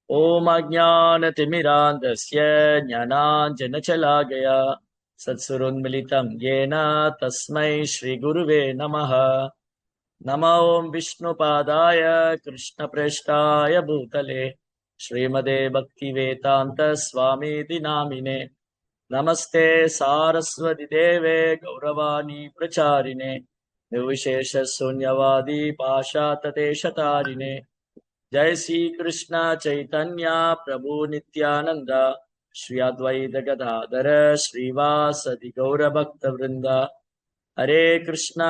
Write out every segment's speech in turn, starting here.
ओम अज्ञानतिमिरान्धस्य ज्ञानाञ्जनशलाकया सत्सुरोन्मिलितं येन तस्मै श्रीगुरुवे नमः। नमो ओं विष्णुपादाय कृष्णप्रेष्ठाय भूतले श्रीमदे भक्तिवेदान्त स्वामीति नामिने। नमस्ते सारस्वती देवे गौरवाणी प्रचारिणे निर्विशेष शून्यवादी पाशातदेशतारिणे। जय श्री कृष्ण चैतन्य प्रभु नित्यानंद श्री अद्वैत गदाधर श्रीवासदि गौर भक्त वृंद। हरे कृष्णा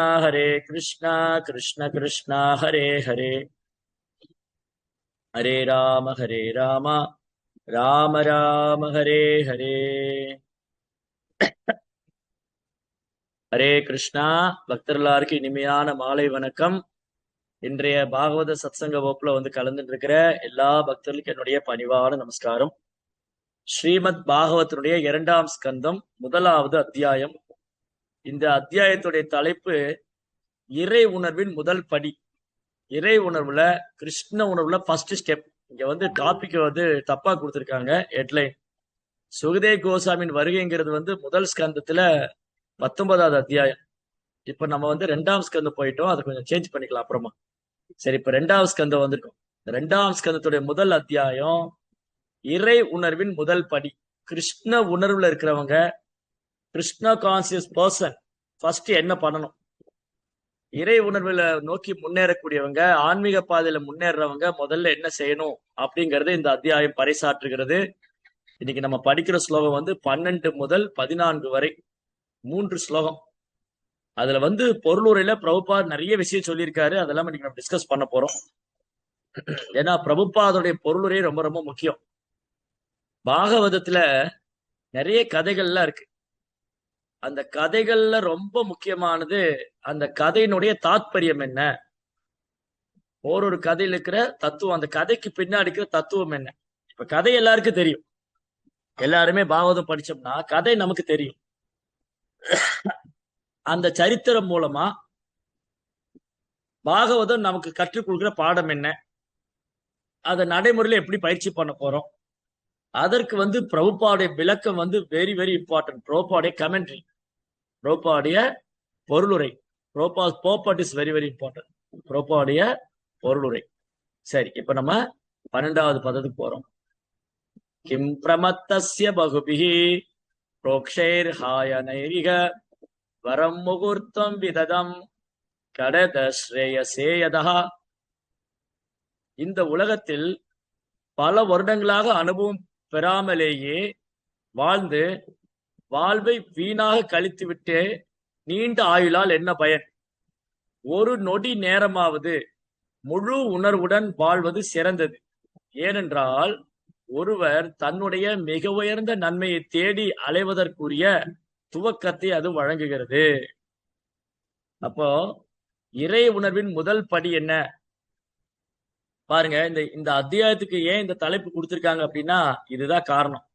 कृष्ण कृष्णा हरे हरे, हरे राम राम राम हरे हरे। ஹரே கிருஷ்ணா. பக்தர்களாருக்கு இனிமையான மாலை வணக்கம். இன்றைய பாகவத சத்சங்க வகுப்புல கலந்துட்டு இருக்கிற எல்லா பக்தர்களுக்கும் என்னுடைய பணிவான நமஸ்காரம். ஸ்ரீமத் பாகவத்தினுடைய 2ஆம் ஸ்கந்தம் 1வது அத்தியாயம். இந்த அத்தியாயத்துடைய தலைப்பு இறை உணர்வின் முதல் படி. இறை உணர்வுல, கிருஷ்ண உணர்வுல ஃபர்ஸ்ட் ஸ்டெப். இங்க டாபிக் தப்பா கொடுத்திருக்காங்க. ஹெட்லைன் சுகதேவ் கோசாமியின் வருகைங்கிறது முதல் ஸ்கந்தத்துல 19வது அத்தியாயம். இப்ப நம்ம 2ஆம் ஸ்கந்தம் போயிட்டோம். அதை கொஞ்சம் சேஞ்ச் பண்ணிக்கலாம் அப்புறமா. சரி, இப்ப 2வது ஸ்கந்தம் வந்திருக்கோம். 2ஆம் ஸ்கந்தத்துடைய முதல் அத்தியாயம் இறை உணர்வின் முதல் படி. கிருஷ்ண உணர்வுல இருக்கிறவங்க, கிருஷ்ண கான்சியஸ் பர்சன் ஃபர்ஸ்ட் என்ன பண்ணணும்? இறை உணர்வுல நோக்கி முன்னேறக்கூடியவங்க, ஆன்மீக பாதையில முன்னேறவங்க முதல்ல என்ன செய்யணும் அப்படிங்கறது இந்த அத்தியாயம் பறைசாற்றுகிறது. இன்னைக்கு நம்ம படிக்கிற ஸ்லோகம் 12 முதல் 14 வரை 3 ஸ்லோகம். அதுல பொருளுரையில பிரபுபாத் நிறைய விஷயம் சொல்லியிருக்காரு. அதெல்லாம் இன்னைக்கு நம்ம டிஸ்கஸ் பண்ண போறோம். ஏன்னா பிரபுபாதோடைய பொருளுரை ரொம்ப ரொம்ப முக்கியம். பாகவதத்துல நிறைய கதைகள்லாம் இருக்கு. அந்த கதைகள்ல ரொம்ப முக்கியமானது அந்த கதையினுடைய தாத்பரியம் என்ன, ஒரு கதையில இருக்கிற தத்துவம், அந்த கதைக்கு பின்னாடி இருக்கிற தத்துவம் என்ன. இப்ப கதை எல்லாருக்கும் தெரியும். எல்லாருமே பாகவதம் படிச்சோம்னா கதை நமக்கு தெரியும். அந்த சரித்திரம் மூலமா பாகவதம் நமக்கு கற்றுக் கொடுக்கிற பாடம் என்ன, அதை நடைமுறையில எப்படி பயிற்சி பண்ண போறோம், அதற்கு பிரபுபாவுடைய விளக்கம் வெரி வெரி இம்பார்ட்டன்ட். பிரபுபாவுடைய கமெண்ட்ரி, பிரபுபாவுடைய பொருளுரை, பிரபுபாஸ் போப்பட் இஸ் வெரி வெரி இம்பார்ட்டன்ட். பிரபுபாவுடைய பொருளுரை. சரி, இப்ப நம்ம 12வது பதத்துக்கு போறோம். கிம் பிரமத்தஸ்ய பகுபிஹி புரோக்ஷைர் ஹாயனைரிக வரம் முகூர்த்தம் விததம் கடத ஸ்ரேயசேயதா. இந்த உலகத்தில் பல வருடங்களாக அனுபவம் பெறாமலேயே வாழ்ந்து வாழ்வை வீணாக கழித்துவிட்டு நீண்ட ஆயுளால் என்ன பயன்? ஒரு நொடி நேரமாவது முழு உணர்வுடன் வாழ்வது சிறந்தது. ஏனென்றால் ஒருவர் தன்னுடைய மிக உயர்ந்த நன்மையை தேடி அலைவதற்குரிய துவக்கத்தை அது வழங்குகிறது. அப்போ இறை உணர்வின் முதல் படி என்ன பாருங்க. இந்த அத்தியாயத்துக்கு ஏன் இந்த தலைப்பு கொடுத்திருக்காங்க அப்படின்னா இதுதான் காரணம்.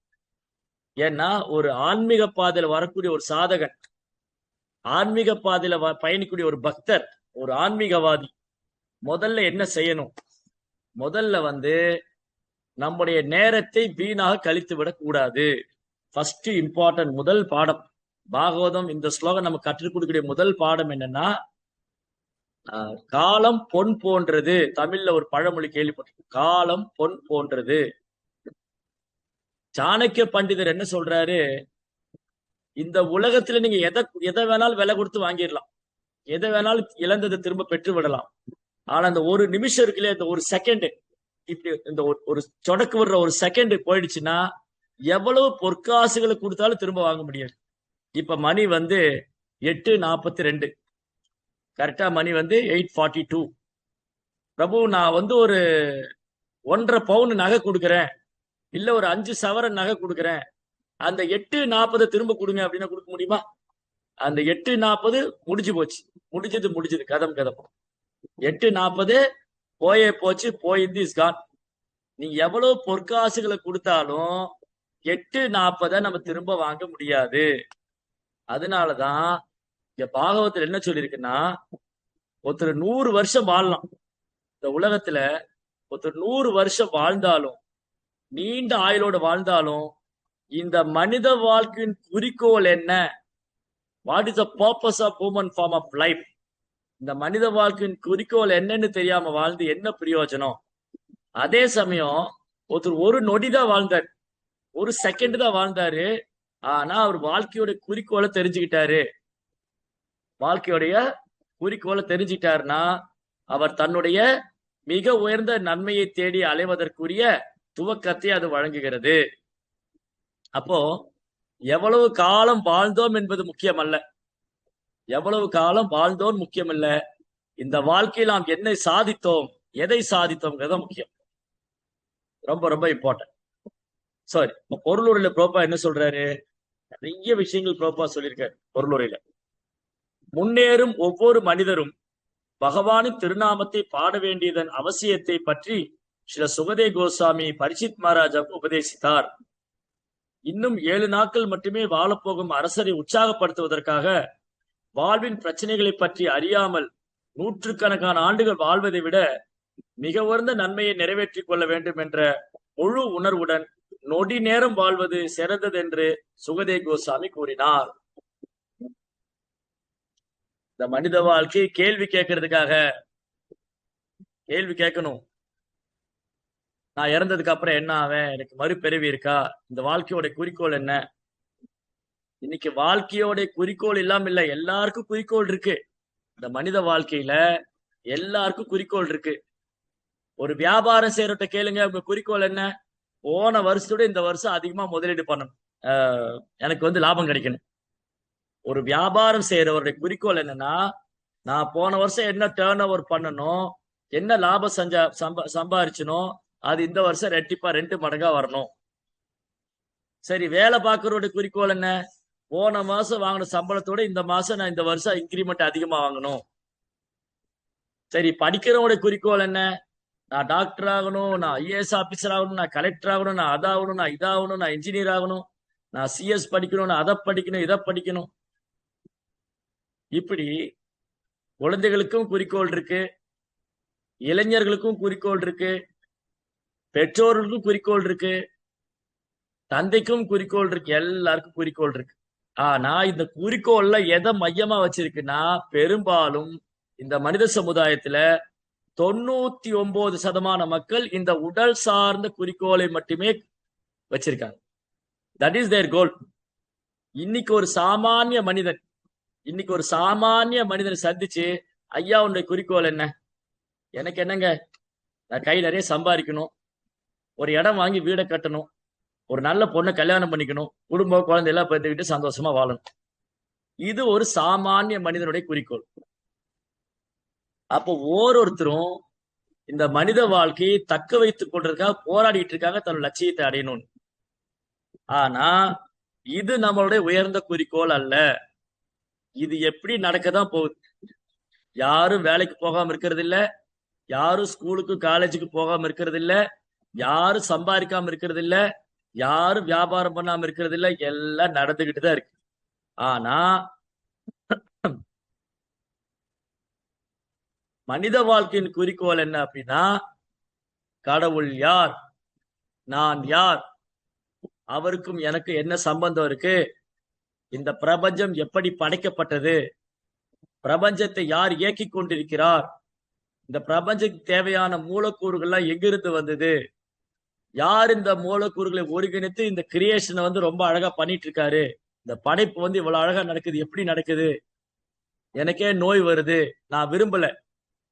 ஏன்னா ஒரு ஆன்மீக பாதையில வரக்கூடிய ஒரு சாதகன், ஆன்மீக பாதையில பயணிக்கூடிய ஒரு பக்தர், ஒரு ஆன்மீகவாதி முதல்ல என்ன செய்யணும்? முதல்ல நம்முடைய நேரத்தை வீணாக கழித்து விடக் கூடாது. ஃபர்ஸ்ட் இம்பார்ட்டன்ட் முதல் பாடம் பாகவதம். இந்த ஸ்லோகம் நம்ம கற்றுக் கொடுக்கக்கூடிய முதல் பாடம் என்னன்னா, காலம் பொன் போன்றது. தமிழ்ல ஒரு பழமொழி கேள்விப்பட்டிருக்கு, காலம் பொன் போன்றது. சாணக்கிய பண்டிதர் என்ன சொல்றாரு? இந்த உலகத்துல நீங்க எதை வேணாலும் விலை கொடுத்து வாங்கிடலாம், எதை வேணாலும் இழந்ததை திரும்ப பெற்று விடலாம். ஆனா அந்த ஒரு நிமிஷம் இருக்குல்ல, இந்த ஒரு செகண்ட், இப்படி இந்த ஒரு சொடக்கு விடுற ஒரு செகண்ட் போயிடுச்சுன்னா எவ்வளவு பொற்காசுகளை கொடுத்தாலும் திரும்ப வாங்க முடியாது. இப்ப மணி 8:42, கரெக்டா மணி 8:42. பிரபு, நான் ஒரு 1.5 பவுன் நகை கொடுக்குறேன், இல்ல ஒரு 5 சவரன் நகை கொடுக்குறேன், அந்த 8:40 திரும்ப கொடுங்க அப்படின்னா கொடுக்க முடியுமா? அந்த 8:40 முடிஞ்சு போச்சு, முடிஞ்சது கதம். 8:40 போச்சு, போயிருந்து இஸ் கான். நீங்க எவ்வளவு பொற்காசுகளை கொடுத்தாலும் 8:40 நம்ம திரும்ப வாங்க முடியாது. அதனாலதான் இங்க பாகவத்துல என்ன சொல்லியிருக்குன்னா, ஒருத்தர் 100 வருஷம் வாழலாம். இந்த உலகத்துல ஒருத்தர் 100 வருஷம் வாழ்ந்தாலும் நீண்ட ஆயுளோடு வாழ்ந்தாலும் இந்த மனித வாழ்க்கையின் குறிக்கோள் என்ன? What is the purpose of human form of life? இந்த மனித வாழ்க்கையின் குறிக்கோள் என்னன்னு தெரியாம வாழ்ந்து என்ன பிரயோஜனம்? அதே சமயம் ஒருத்தர் ஒரு நொடி தான் வாழ்ந்தார், ஒரு செகண்ட் தான் வாழ்ந்தாரு. ஆனா அவர் வாழ்க்கையோட குறிக்கோளை தெரிஞ்சுக்கிட்டாரு. வாழ்க்கையோடைய குறிக்கோளை தெரிஞ்சுக்கிட்டாருன்னா அவர் தன்னுடைய மிக உயர்ந்த நன்மையை தேடி அலைவதற்குரிய துவக்கத்தை அது வழங்குகிறது. அப்போ எவ்வளவு காலம் வாழ்ந்தோம் என்பது முக்கியம் அல்ல, எவ்வளவு காலம் வாழ்ந்தோம் முக்கியம் இல்ல, இந்த வாழ்க்கையில் நாம் என்ன சாதித்தோம், எதை சாதித்தோம்ங்கிறத முக்கியம். ரொம்ப ரொம்ப இம்பார்ட்டன்ட். சாரி, பொருளுரையில ப்ரோப்பா என்ன சொல்றாரு? நிறைய விஷயங்கள் ப்ரோப்பா சொல்லியிருக்காரு பொருளுரையில. முன்னேறும் ஒவ்வொரு மனிதரும் பகவானின் திருநாமத்தை பாட வேண்டியதன் அவசியத்தை பற்றி ஸ்ரீ சுகதே கோஸ்வாமி பரிசித் மகாராஜாவுக்கு உபதேசித்தார். இன்னும் 7 நாட்கள் மட்டுமே வாழப்போகும் அரசரை உற்சாகப்படுத்துவதற்காக வாழ்வின் பிரச்சனைகளை பற்றி அறியாமல் நூற்றுக்கணக்கான ஆண்டுகள் வாழ்வதை விட மிக உயர்ந்த நன்மையை நிறைவேற்றிக் கொள்ள வேண்டும் என்ற முழு உணர்வுடன் நொடி நேரம் வாழ்வது சிறந்தது என்று சுகதே கோஸ்வாமி கூறினார். இந்த மனித வாழ்க்கை கேள்வி கேட்கறதுக்காக, கேள்வி கேட்கணும். நான் இறந்ததுக்கு அப்புறம் என்ன ஆவேன், எனக்கு மறுபிறவி இருக்கா, இந்த வாழ்க்கையோட குறிக்கோள் என்ன? இன்னைக்கு வாழ்க்கையோட குறிக்கோள் இல்லாம இல்ல, எல்லாருக்கும் குறிக்கோள் இருக்கு. இந்த மனித வாழ்க்கையில எல்லாருக்கும் குறிக்கோள் இருக்கு. ஒரு வியாபாரம் செய்யறத கேளுங்க, உங்க குறிக்கோள் என்ன? போன வருஷத்தோட இந்த வருஷம் அதிகமா முதலீடு பண்ணணும், எனக்கு லாபம் கிடைக்கணும். ஒரு வியாபாரம் செய்யறவருடைய குறிக்கோள் என்னன்னா, நான் போன வருஷம் என்ன டேர்ன் ஓவர் பண்ணணும், என்ன லாபம் சம்பாரிச்சனும், அது இந்த வருஷம் ரெட்டிப்பா 2 மடங்கா வரணும். சரி, வேலை பார்க்கறோட குறிக்கோள் என்ன? போன மாசம் வாங்கின சம்பளத்தோட இந்த மாசம் நான் இந்த வருஷம் இன்கிரிமெண்ட் அதிகமா வாங்கணும். சரி, படிக்கிறவனுடைய குறிக்கோள் என்ன? நான் டாக்டர் ஆகணும், நான் ஐஏஎஸ் ஆபீசர் ஆகணும், நான் கலெக்டர் ஆகணும், நான் அதாகணும், நான் இதாகணும், நான் இன்ஜினியர் ஆகணும், நான் சிஎஸ் படிக்கணும், நான் அதை படிக்கணும், இதை படிக்கணும். இப்படி குழந்தைகளுக்கும் குறிக்கோள் இருக்கு, இளைஞர்களுக்கும் குறிக்கோள் இருக்கு, பெற்றோர்களுக்கும் குறிக்கோள் இருக்கு, தந்தைக்கும் குறிக்கோள் இருக்கு, எல்லாருக்கும் குறிக்கோள் இருக்கு. ஆனா இந்த குறிக்கோள்ல எதை மையமா வச்சிருக்குன்னா, பெரும்பாலும் இந்த மனித சமுதாயத்துல 99% மக்கள் இந்த உடல் சார்ந்த குறிக்கோளை மட்டுமே வச்சிருக்காங்க. தட் இஸ் தேர் கோல். இன்னைக்கு ஒரு சாமானிய மனிதனை சந்திச்சு, ஐயா உன்னுடைய குறிக்கோள் என்ன? எனக்கு என்னங்க, நான் கை நிறைய சம்பாதிக்கணும், ஒரு இடம் வாங்கி வீடை கட்டணும், ஒரு நல்ல பொண்ணை கல்யாணம் பண்ணிக்கணும், குடும்பம் குழந்தை எல்லாம் பெற்றுக்கிட்டு சந்தோஷமா வாழணும். இது ஒரு சாமானிய மனிதனுடைய குறிக்கோள். அப்போ ஒவ்வொருத்தரும் இந்த மனித வாழ்க்கையை தக்க வைத்துக் கொண்டிருக்காக போராடிட்டு இருக்காங்க தன்னோட லட்சியத்தை அடையணும். ஆனா இது நம்மளுடைய உயர்ந்த குறிக்கோள் அல்ல. இது எப்படி நடக்கதான் போகுது? யாரும் வேலைக்கு போகாம இருக்கிறது இல்ல, யாரும் ஸ்கூலுக்கு காலேஜுக்கு போகாம இருக்கிறது இல்ல, யாரும் சம்பாதிக்காம இருக்கிறது இல்ல, யாரும் வியாபாரம் பண்ணாம இருக்கிறது இல்ல, எல்லாம் நடந்துகிட்டு தான் இருக்கு. ஆனா மனித வாழ்க்கையின் குறிக்கோள் என்ன அப்படின்னா, கடவுள் யார், நான் யார், அவருக்கும் எனக்கு என்ன சம்பந்தம் இருக்கு, இந்த பிரபஞ்சம் எப்படி படைக்கப்பட்டது, பிரபஞ்சத்தை யார் இயக்கிக் கொண்டிருக்கிறார், இந்த பிரபஞ்சத்துக்கு தேவையான மூலக்கூறுகள்லாம் எங்கிருந்து வந்தது, யார் இந்த மூலக்கூறுகளை ஒருங்கிணைத்து இந்த கிரியேஷனை ரொம்ப அழகா பண்ணிட்டு இருக்காரு, இந்த படைப்பு இவ்வளவு அழகா நடக்குது, எப்படி நடக்குது, எனக்கே நோய் வருது,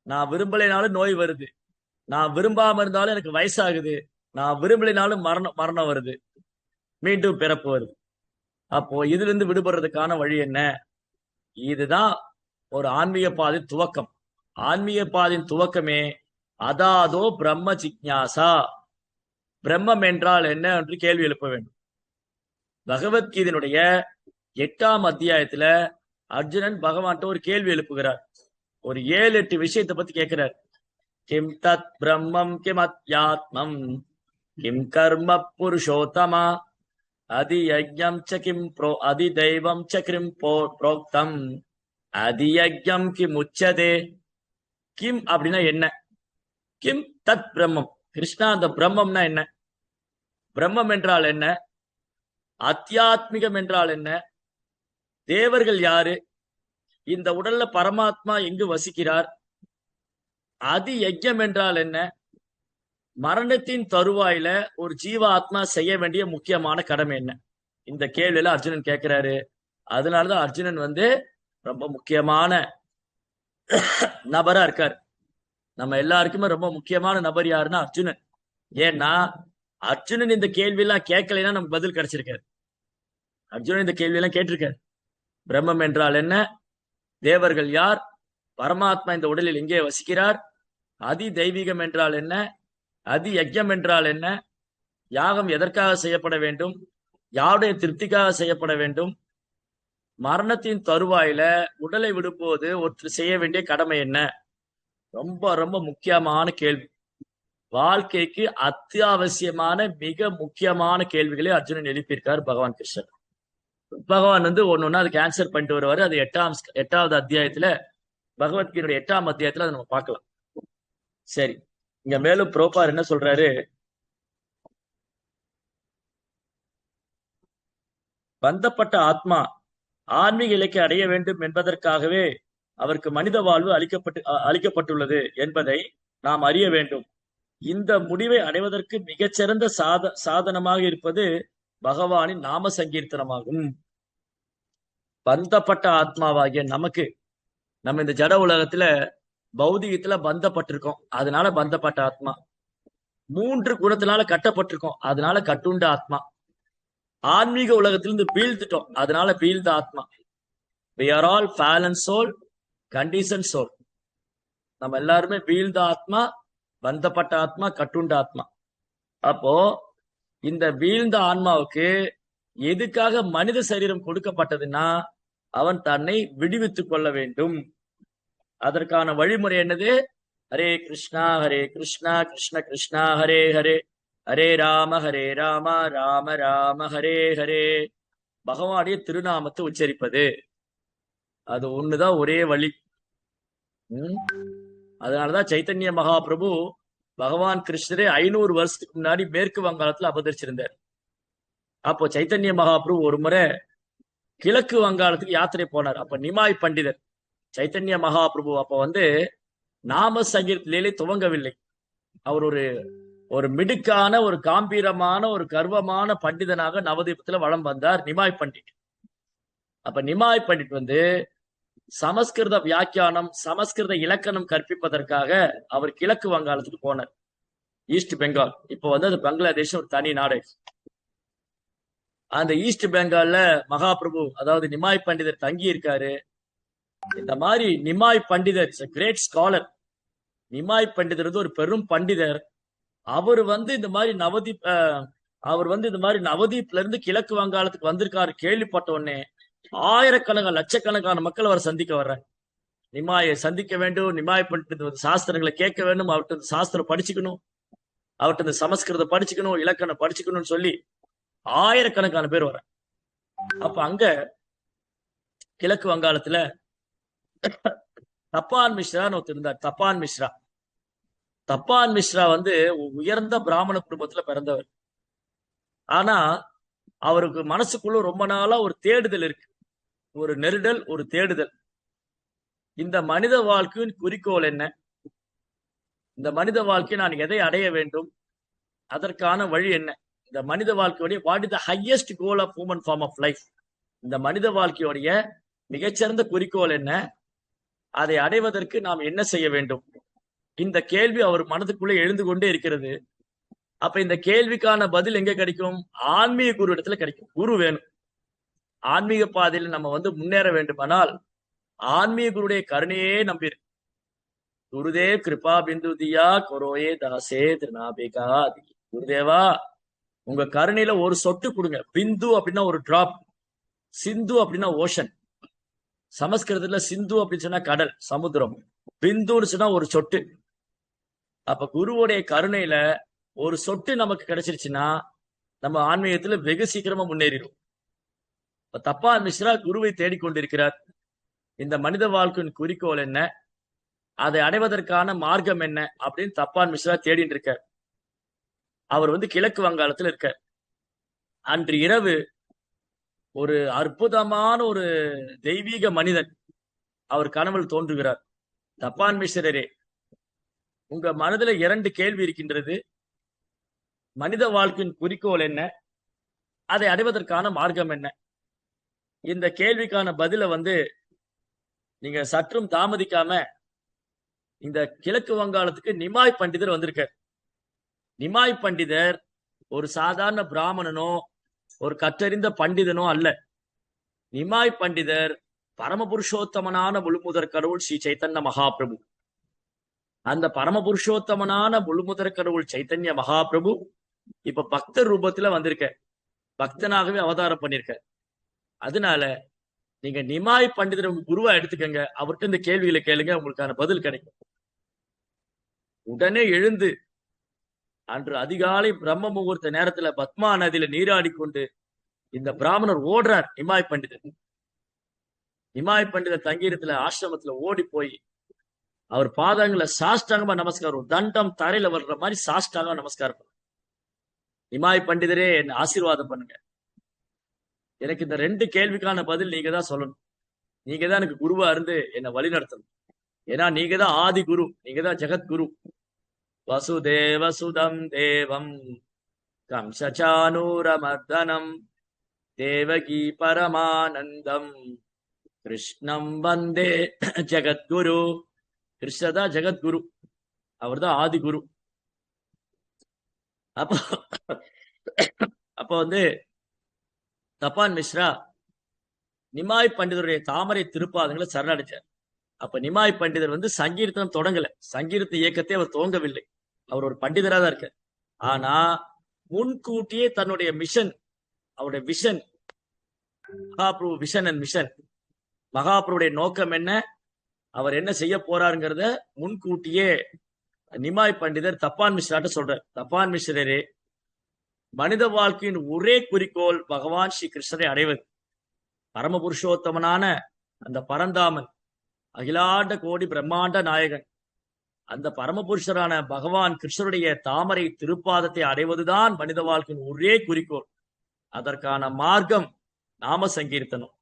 நான் விரும்பலைனாலும் நோய் வருது, நான் விரும்பாம இருந்தாலும் எனக்கு வயசாகுது, நான் விரும்பலைனாலும் மரணம் வருது, மீண்டும் பிறப்பு வருது. அப்போ இதுல இருந்து விடுபடுறதுக்கான வழி என்ன? இதுதான் ஒரு ஆன்மீக பாதையின் துவக்கம். ஆன்மீக பாதையின் துவக்கமே அதாதோ பிரம்ம ஜிக்ஞாசா. பிரம்மம் என்றால் என்ன என்று கேள்வி எழுப்ப வேண்டும். பகவத்கீதையினுடைய 8ஆம் அத்தியாயத்துல அர்ஜுனன் பகவான்கிட்ட ஒரு கேள்வி எழுப்புகிறார். ஒரு 7-8 விஷயத்தை பத்தி கேட்கிறார். கிம் தத் பிரம்மம் கிம் அத்யாத்மம் கிம் கர்ம புருஷோத்தமா அதியஜ்ஞம் ச கிம் அதிதைவம் ச கிம் புரோக்தம் அதியஜ்ஞம் கிம் உச்சதே. கிம் அப்படின்னா என்ன? கிம் தத் பிரம்மம். கிருஷ்ணா, அந்த பிரம்மம்னா என்ன? பிரம்மம் என்றால் என்ன, அத்தியாத்மிகம் என்றால் என்ன, தேவர்கள் யாரு, இந்த உடல்ல பரமாத்மா எங்கு வசிக்கிறார், அதி யஜ்யம் என்றால் என்ன, மரணத்தின் தருவாயில ஒரு ஜீவ ஆத்மா செய்ய வேண்டிய முக்கியமான கடமை என்ன, இந்த கேள்வியில அர்ஜுனன் கேட்கிறாரு. அதனாலதான் அர்ஜுனன் ரொம்ப முக்கியமான நபரா இருக்காரு. நம்ம எல்லாருக்குமே ரொம்ப முக்கியமான நபர் யாருன்னா அர்ஜுனன். ஏன்னா அர்ஜுனன் இந்த கேள்வி எல்லாம் கேட்கலைன்னா நமக்கு பதில் கிடைச்சிருக்காரு. அர்ஜுனன் இந்த கேள்வி எல்லாம் கேட்டிருக்காரு. பிரம்மம் என்றால் என்ன, தேவர்கள் யார், பரமாத்மா இந்த உடலில் எங்கே வசிக்கிறார், அதி தெய்வீகம் என்றால் என்ன, அதி யஜ்யம் என்றால் என்ன, யாகம் எதற்காக செய்யப்பட வேண்டும், யாருடைய திருப்திக்காக செய்யப்பட வேண்டும், மரணத்தின் தருவாயில உடலை விடும்போது ஒருத்தர் செய்ய வேண்டிய கடமை என்ன. ரொம்ப ரொம்ப முக்கியமான கேள்வி. வாழ்க்கைக்கு அத்தியாவசியமான மிக முக்கியமான கேள்விகளை அர்ஜுனன் எழுப்பியிருக்கார் பகவான் கிருஷ்ணன். பகவான் ஒன்னொன்னா அதுக்கு ஆன்சர் பண்ணிட்டு வருவாரு. அது எட்டாவது அத்தியாயத்துல, பகவத்கீதையுடைய 8ஆம் அத்தியாயத்துல அதை நம்ம பார்க்கலாம். சரி, இங்க மேலும் புரோபார் என்ன சொல்றாரு, பந்தப்பட்ட ஆத்மா ஆன்மீக இலக்கை அடைய வேண்டும் என்பதற்காகவே அவருக்கு மனித வாழ்வு அளிக்கப்பட்டுள்ளது என்பதை நாம் அறிய வேண்டும். இந்த முடிவை அடைவதற்கு மிகச்சிறந்த சாதனமாக இருப்பது பகவானின் நாம சங்கீர்த்தனமாகும். பந்தப்பட்ட ஆத்மாவாகிய நமக்கு, நம்ம இந்த ஜட உலகத்துல பௌதிகத்துல பந்தப்பட்டிருக்கோம், அதனால பந்தப்பட்ட ஆத்மா. 3 குணத்தினால கட்டப்பட்டிருக்கோம், அதனால கட்டுண்ட ஆத்மா. ஆன்மீக உலகத்திலிருந்து வீழ்த்துட்டோம், அதனால வீழ்ந்த ஆத்மா. We are all fallen soul, conditioned soul. நம்ம எல்லாருமே வீழ்ந்த ஆத்மா, பந்தப்பட்ட ஆத்மா, கட்டுண்ட ஆத்மா. அப்போ இந்த வீழ்ந்த ஆன்மாவுக்கு எதுக்காக மனித சரீரம் கொடுக்கப்பட்டதுன்னா, அவன் தன்னை விடுவித்துக் கொள்ள வேண்டும். அதற்கான வழிமுறை என்னது, ஹரே கிருஷ்ணா கிருஷ்ண கிருஷ்ணா ஹரே ஹரே, ஹரே ராம ராம ராம ஹரே ஹரே. பகவானுடைய திருநாமத்தை உச்சரிப்பது, அது ஒண்ணுதான் ஒரே வழி. அதனாலதான் சைத்தன்ய மகாபிரபு பகவான் கிருஷ்ணரே 500 வருஷத்துக்கு முன்னாடி மேற்கு வங்காளத்துல அவதரிச்சிருந்தார். அப்போ சைத்தன்ய மகாபிரபு ஒரு முறை கிழக்கு வங்காளத்துக்கு யாத்திரை போனார். அப்ப நிமாய் பண்டிதர் சைத்தன்ய மகாபிரபு அப்ப நாம சங்கீதத்திலே துவங்கவில்லை. அவர் ஒரு மிடுக்கான, ஒரு காம்பீரமான, ஒரு கர்வமான பண்டிதனாக நவதீபத்துல வளம் வந்தார் நிமாய் பண்டிட். அப்ப நிமாய் பண்டிட் சமஸ்கிருத வியாக்கியானம், சமஸ்கிருத இலக்கணம் கற்பிப்பதற்காக அவர் கிழக்கு வங்காளத்துக்கு போனார், ஈஸ்ட் பெங்கால். இப்போ அது பங்களாதேஷ் ஒரு தனி நாடு. அந்த ஈஸ்ட் பெங்கால்ல மகாபிரபு, அதாவது நிமாய் பண்டிதர் தங்கி இருக்காரு. இந்த மாதிரி நிமாய் பண்டிதர் கிரேட் ஸ்காலர். நிமாய் பண்டிதர் ஒரு பெரும் பண்டிதர். அவர் இந்த மாதிரி நவதீப்ல இருந்து கிழக்கு வங்காளத்துக்கு வந்திருக்காரு கேள்விப்பட்ட உடனே ஆயிரக்கணக்கான லட்சக்கணக்கான மக்கள் அவரை சந்திக்க வர்றாங்க. நிமாயை சந்திக்க வேண்டும், நிமாய் பண்டிதர் சாஸ்திரங்களை கேட்க வேண்டும், அவர்கிட்ட சாஸ்திரம் படிச்சுக்கணும், அவர்கிட்ட சமஸ்கிருதம் படிச்சுக்கணும், இலக்கணம் படிச்சுக்கணும்னு சொல்லி ஆயிரக்கணக்கான பேர் வர. அப்ப அங்க கிழக்கு வங்காளத்துல தப்பான் மிஸ்ரான்னு ஒருத்தர் இருந்தார். தப்பான் மிஸ்ரா உயர்ந்த பிராமண குடும்பத்துல பிறந்தவர். ஆனா அவருக்கு மனசுக்குள்ள ரொம்ப நாளா ஒரு தேடுதல் இருக்கு, ஒரு நெருடல், ஒரு தேடுதல். இந்த மனித வாழ்க்கையின் குறிக்கோள் என்ன, இந்த மனித வாழ்க்கையை நான் எதை அடைய வேண்டும், அதற்கான வழி என்ன, இந்த மனித வாழ்க்கையுடைய what is the highest goal of human form of life, இந்த மனித வாழ்க்கையுடைய மிகச்சிறந்த குறிக்கோள் என்ன, அதை அடைவதற்கு நாம் என்ன செய்ய வேண்டும், இந்த கேள்வி அவர் மனதுக்குள்ளே எழுந்து கொண்டே இருக்கிறது. அப்ப இந்த கேள்விக்கான பதில் எங்க கிடைக்கும், ஆன்மீக குரு இடத்துல கிடைக்கும். குரு வேணும். ஆன்மீக பாதையில் நம்ம முன்னேற வேண்டுமானால் ஆன்மீக குருடைய கருணையே நம்பிரு. குருதேவ் கிருபா பிந்து தியா கொரோயே தாசே திருநாபிகா. குருதேவா, உங்க கருணையில ஒரு சொட்டு கொடுங்க. பிந்து அப்படின்னா ஒரு டிராப், சிந்து அப்படின்னா ஓஷன். சமஸ்கிருதத்துல சிந்து அப்படின்னு சொன்னா கடல், சமுத்திரம். பிந்துன்னு சொன்னா ஒரு சொட்டு. அப்ப குருவுடைய கருணையில ஒரு சொட்டு நமக்கு கிடைச்சிருச்சுன்னா நம்ம ஆன்மீகத்துல வெகு சீக்கிரமா முன்னேறிடும். தப்பான் மிஸ்ரா குருவை தேடிக்கொண்டிருக்கிறார். இந்த மனித வாழ்க்கையின் குறிக்கோள் என்ன, அதை அடைவதற்கான மார்க்கம் என்ன அப்படின்னு தப்பான் மிஸ்ரா தேடிட்டு இருக்கார். அவர் வந்து கிழக்கு வங்காளத்துல இருக்கார். அன்று இரவு ஒரு அற்புதமான ஒரு தெய்வீக மனிதன் அவர் கனவில் தோன்றுகிறார். தப்பான் மிஸ்ரரே, உங்க மனதுல 2 கேள்வி இருக்கின்றது. மனித வாழ்க்கையின் குறிக்கோள் என்ன? அதை அடைவதற்கான மார்க்கம் என்ன? இந்த கேள்விக்கான பதில வந்து நீங்க சற்றும் தாமதிக்காம இந்த கிழக்கு வங்காளத்துக்கு நிமாய் பண்டிதர் வந்திருக்கார். நிமாய் பண்டிதர் ஒரு சாதாரண பிராமணனோ ஒரு கற்றறிந்த பண்டிதனோ அல்ல. நிமாய் பண்டிதர் பரமபுருஷோத்தமனான முழுமுதற் கடவுள் ஸ்ரீ சைத்தன்ய மகாபிரபு. அந்த பரமபுருஷோத்தமனான முழுமுதற் கடவுள் சைத்தன்ய மகாபிரபு இப்ப பக்தர் ரூபத்துல வந்திருக்க, பக்தனாகவே அவதாரம் பண்ணிருக்க. அதனால நீங்க நிமாய் பண்டிதர் உங்க குருவா எடுத்துக்கங்க, அவர்கிட்ட இந்த கேள்விகளை கேளுங்க, உங்களுக்கான பதில் கிடைக்கும். உடனே எழுந்து அன்று அதிகாலை பிரம்ம முகூர்த்த நேரத்துல பத்மா நதியில நீராடி கொண்டு இந்த பிராமணர் ஓடுறார். நிமாய் பண்டிதர் தங்கீரத்துல ஆசிரமத்துல ஓடி போய் அவர் பாதங்களை சாஷ்டாங்கமா நமஸ்காரம், தண்டம் தரையில வர்ற மாதிரி சாஷ்டாங்கமா நமஸ்காரம் பண்ண. நிமாய் பண்டிதரே என்ன ஆசீர்வாதம் பண்ணுங்க, எனக்கு இந்த 2 கேள்விக்கான பதில் நீங்க தான் சொல்லணும். நீங்க தான் எனக்கு குருவா இருந்து என்னை வழி நடத்தணும். ஏன்னா நீங்க தான் ஆதி குரு, நீங்க தான் ஜெகத்குரு. வசுதேவ சுதம் தேவம் கம்சசானூரமர்தனம் தேவகி பரமானந்தம் கிருஷ்ணம் வந்தே ஜெகத்குரு. கிருஷ்ணதா ஜெகத்குரு, அவர் தான் ஆதி குரு. அப்போ அப்போ வந்து தப்பான் மிஸ்ரா நிமாய் பண்டிதருடைய தாமரை திருப்பாதங்களை சரணடைச்சார். அப்ப நிமாய் பண்டிதர் வந்து சங்கீர்த்தனம் தொடங்கல, சங்கீர்த்த இயக்கத்தை அவர் துவங்கவில்லை. அவர் ஒரு பண்டிதரா தான் இருக்கார். ஆனா முன்கூட்டியே தன்னுடைய மிஷன், அவருடைய vision, Mahaprabhu vision and mission, மகாபிரபுடைய நோக்கம் என்ன, அவர் என்ன செய்ய போறாருங்கிறத முன்கூட்டியே நிமாய் பண்டிதர் தப்பான் மிஸ்ராட்ட சொல்றார். தப்பான் மிஸ்ரரே, மனித வாழ்க்கையின் ஒரே குறிக்கோள் பகவான் ஸ்ரீ கிருஷ்ணரை அடைவது. பரமபுருஷோத்தமனான அந்த பரந்தாமன், அகிலாண்ட கோடி பிரம்மாண்ட நாயகன், அந்த பரமபுருஷரான பகவான் கிருஷ்ணருடைய தாமரை திருப்பாதத்தை அடைவதுதான் மனித வாழ்க்கையின் ஒரே குறிக்கோள். அதற்கான மார்க்கம் நாம சங்கீர்த்தனம்.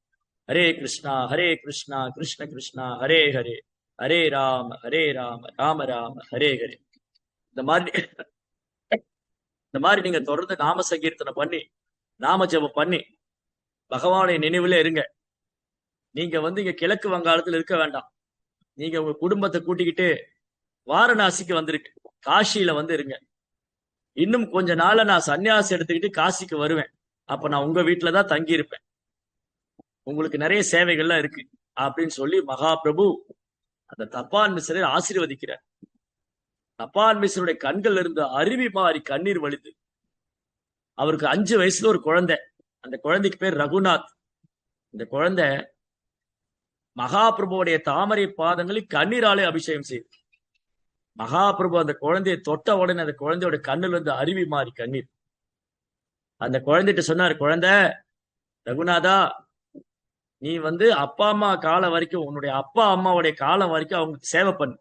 ஹரே கிருஷ்ணா கிருஷ்ண கிருஷ்ணா ஹரே ஹரே, ஹரே ராம ராம ராம ஹரே ஹரே. இந்த மாதிரி நீங்க தொடர்ந்து நாம சங்கீர்த்தனம் பண்ணி, நாம ஜெபம் பண்ணி பகவானுடைய நினைவுல இருங்க. நீங்க வந்து இங்க கிழக்கு வங்காளத்துல இருக்க வேண்டாம். நீங்க உங்க குடும்பத்தை கூட்டிக்கிட்டு வாரணாசிக்கு வந்துருக்கு, காசியில வந்து இருங்க. இன்னும் கொஞ்ச நாள்ல நான் சன்னியாசி எடுத்துக்கிட்டு காசிக்கு வருவேன். அப்ப நான் உங்க வீட்டுலதான் தங்கி இருப்பேன், உங்களுக்கு நிறைய சேவைகள்லாம் இருக்கு அப்படின்னு சொல்லி மகாபிரபு அந்த தப்பான் மிஸ்ரை ஆசீர்வதிக்கிறார். தப்பான் மிஸ்ருடைய கண்கள் இருந்து அருவி மாறி கண்ணீர் வலிது. அவருக்கு 5 வயசுல ஒரு குழந்தை, அந்த குழந்தைக்கு பேர் ரகுநாத். இந்த குழந்தை மகாபிரபுடைய தாமரை பாதங்களில் கண்ணீராலே அபிஷேகம் செய்து. மகாபிரபு அந்த குழந்தையை தொட்ட உடனே அந்த குழந்தையோட கண்ணுல இருந்து அருவி மாறி கண்ணீர். அந்த குழந்தைகிட்ட சொன்னார், குழந்தை ரகுநாதா, நீ வந்து அப்பா அம்மா காலம் வரைக்கும், உன்னுடைய அப்பா அம்மாவுடைய காலம் வரைக்கும் அவங்களுக்கு சேவை பண்ணு.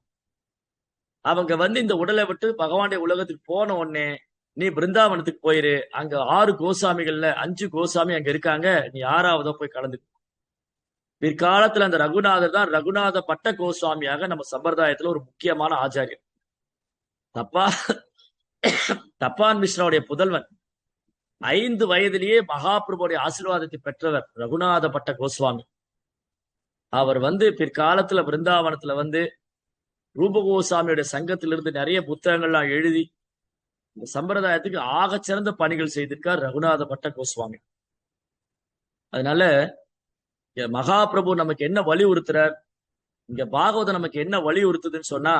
அவங்க வந்து இந்த உடலை விட்டு பகவானுடைய உலகத்துக்கு போன உடனே நீ பிருந்தாவனத்துக்கு போயிரு. அங்க 6 கோசாமிகள்ல 5 கோசாமி அங்க இருக்காங்க, நீ 6ஆவதா போய் கலந்து. பிற்காலத்துல அந்த ரகுநாதர் தான் ரகுநாத பட்ட கோஸ்வாமியாக நம்ம சம்பிரதாயத்துல ஒரு முக்கியமான ஆச்சாரியர். தப்பான் மிஸ்ராவுடைய புதல்வன், 5 வயதிலேயே மகாபிரபுடைய ஆசீர்வாதத்தை பெற்றவர் ரகுநாத பட்ட கோஸ்வாமி. அவர் வந்து பிற்காலத்துல பிருந்தாவனத்துல வந்து ரூபகோசாமியோட சங்கத்திலிருந்து நிறைய புத்தகங்கள்லாம் எழுதி இந்த சம்பிரதாயத்துக்கு ஆகச்சிறந்த பணிகள் செய்திருக்கார் ரகுநாத பட்ட கோஸ்வாமி. அதனால மகாபிரபு நமக்கு என்ன வலியுறுத்துறார், இங்க பாகவதம் நமக்கு என்ன வலியுறுத்துதுன்னு சொன்னா,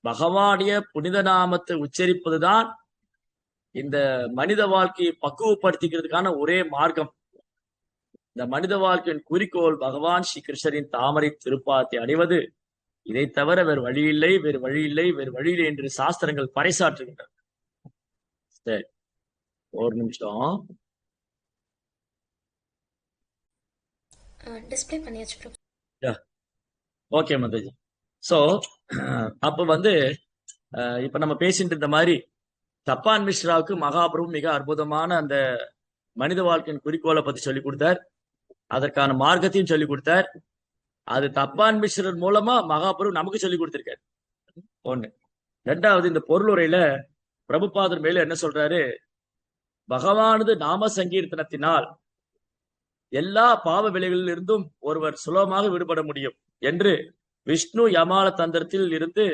பகவானுடைய புனித நாமத்தை உச்சரிப்பதுதான் இந்த மனித வாழ்க்கையை பக்குவப்படுத்திக்கிறதுக்கான ஒரே மார்க்கம். இந்த மனித வாழ்க்கையின் குறிக்கோள் பகவான் ஸ்ரீ கிருஷ்ணரின் தாமரை திருப்பாதத்தை அடைவது. இதை தவிர வேறு வழி இல்லை, வேறு வழி இல்லை, வேறு வழி இல்லை என்று சாஸ்திரங்கள் பறைசாற்றுகின்றன. சரி, ஒரு நிமிஷம். டிஸ்ப்ளே பண்ணியாச்சு ப்ரோ. ஓகே மதாஜி. சோ அப்ப வந்து இப்ப நம்ம பேசிட்டு இருந்த மாதிரி தப்பான் மிஸ்ராவுக்கு மகாபிரபு மிக அற்புதமான அந்த மனித வாழ்க்கையின் குறிக்கோளை பத்தி சொல்லி கொடுத்தார். அதற்கான மார்க்கத்தையும் சொல்லி கொடுத்தார். அது தப்பான் மிஸ்ரர் மூலமா மகாபிரபு நமக்கு சொல்லி கொடுத்திருக்காரு. ஒண்ணு. ரெண்டாவது, இந்த பொருளுரையில பிரபுபாதர் மேல என்ன சொல்றாரு? பகவானது நாம சங்கீர்த்தனத்தினால் எல்லா பாவ விலைகளில் இருந்தும் ஒருவர் சுலபமாக விடுபட முடியும் என்று விஷ்ணு யமால தந்திரத்தில் இருந்து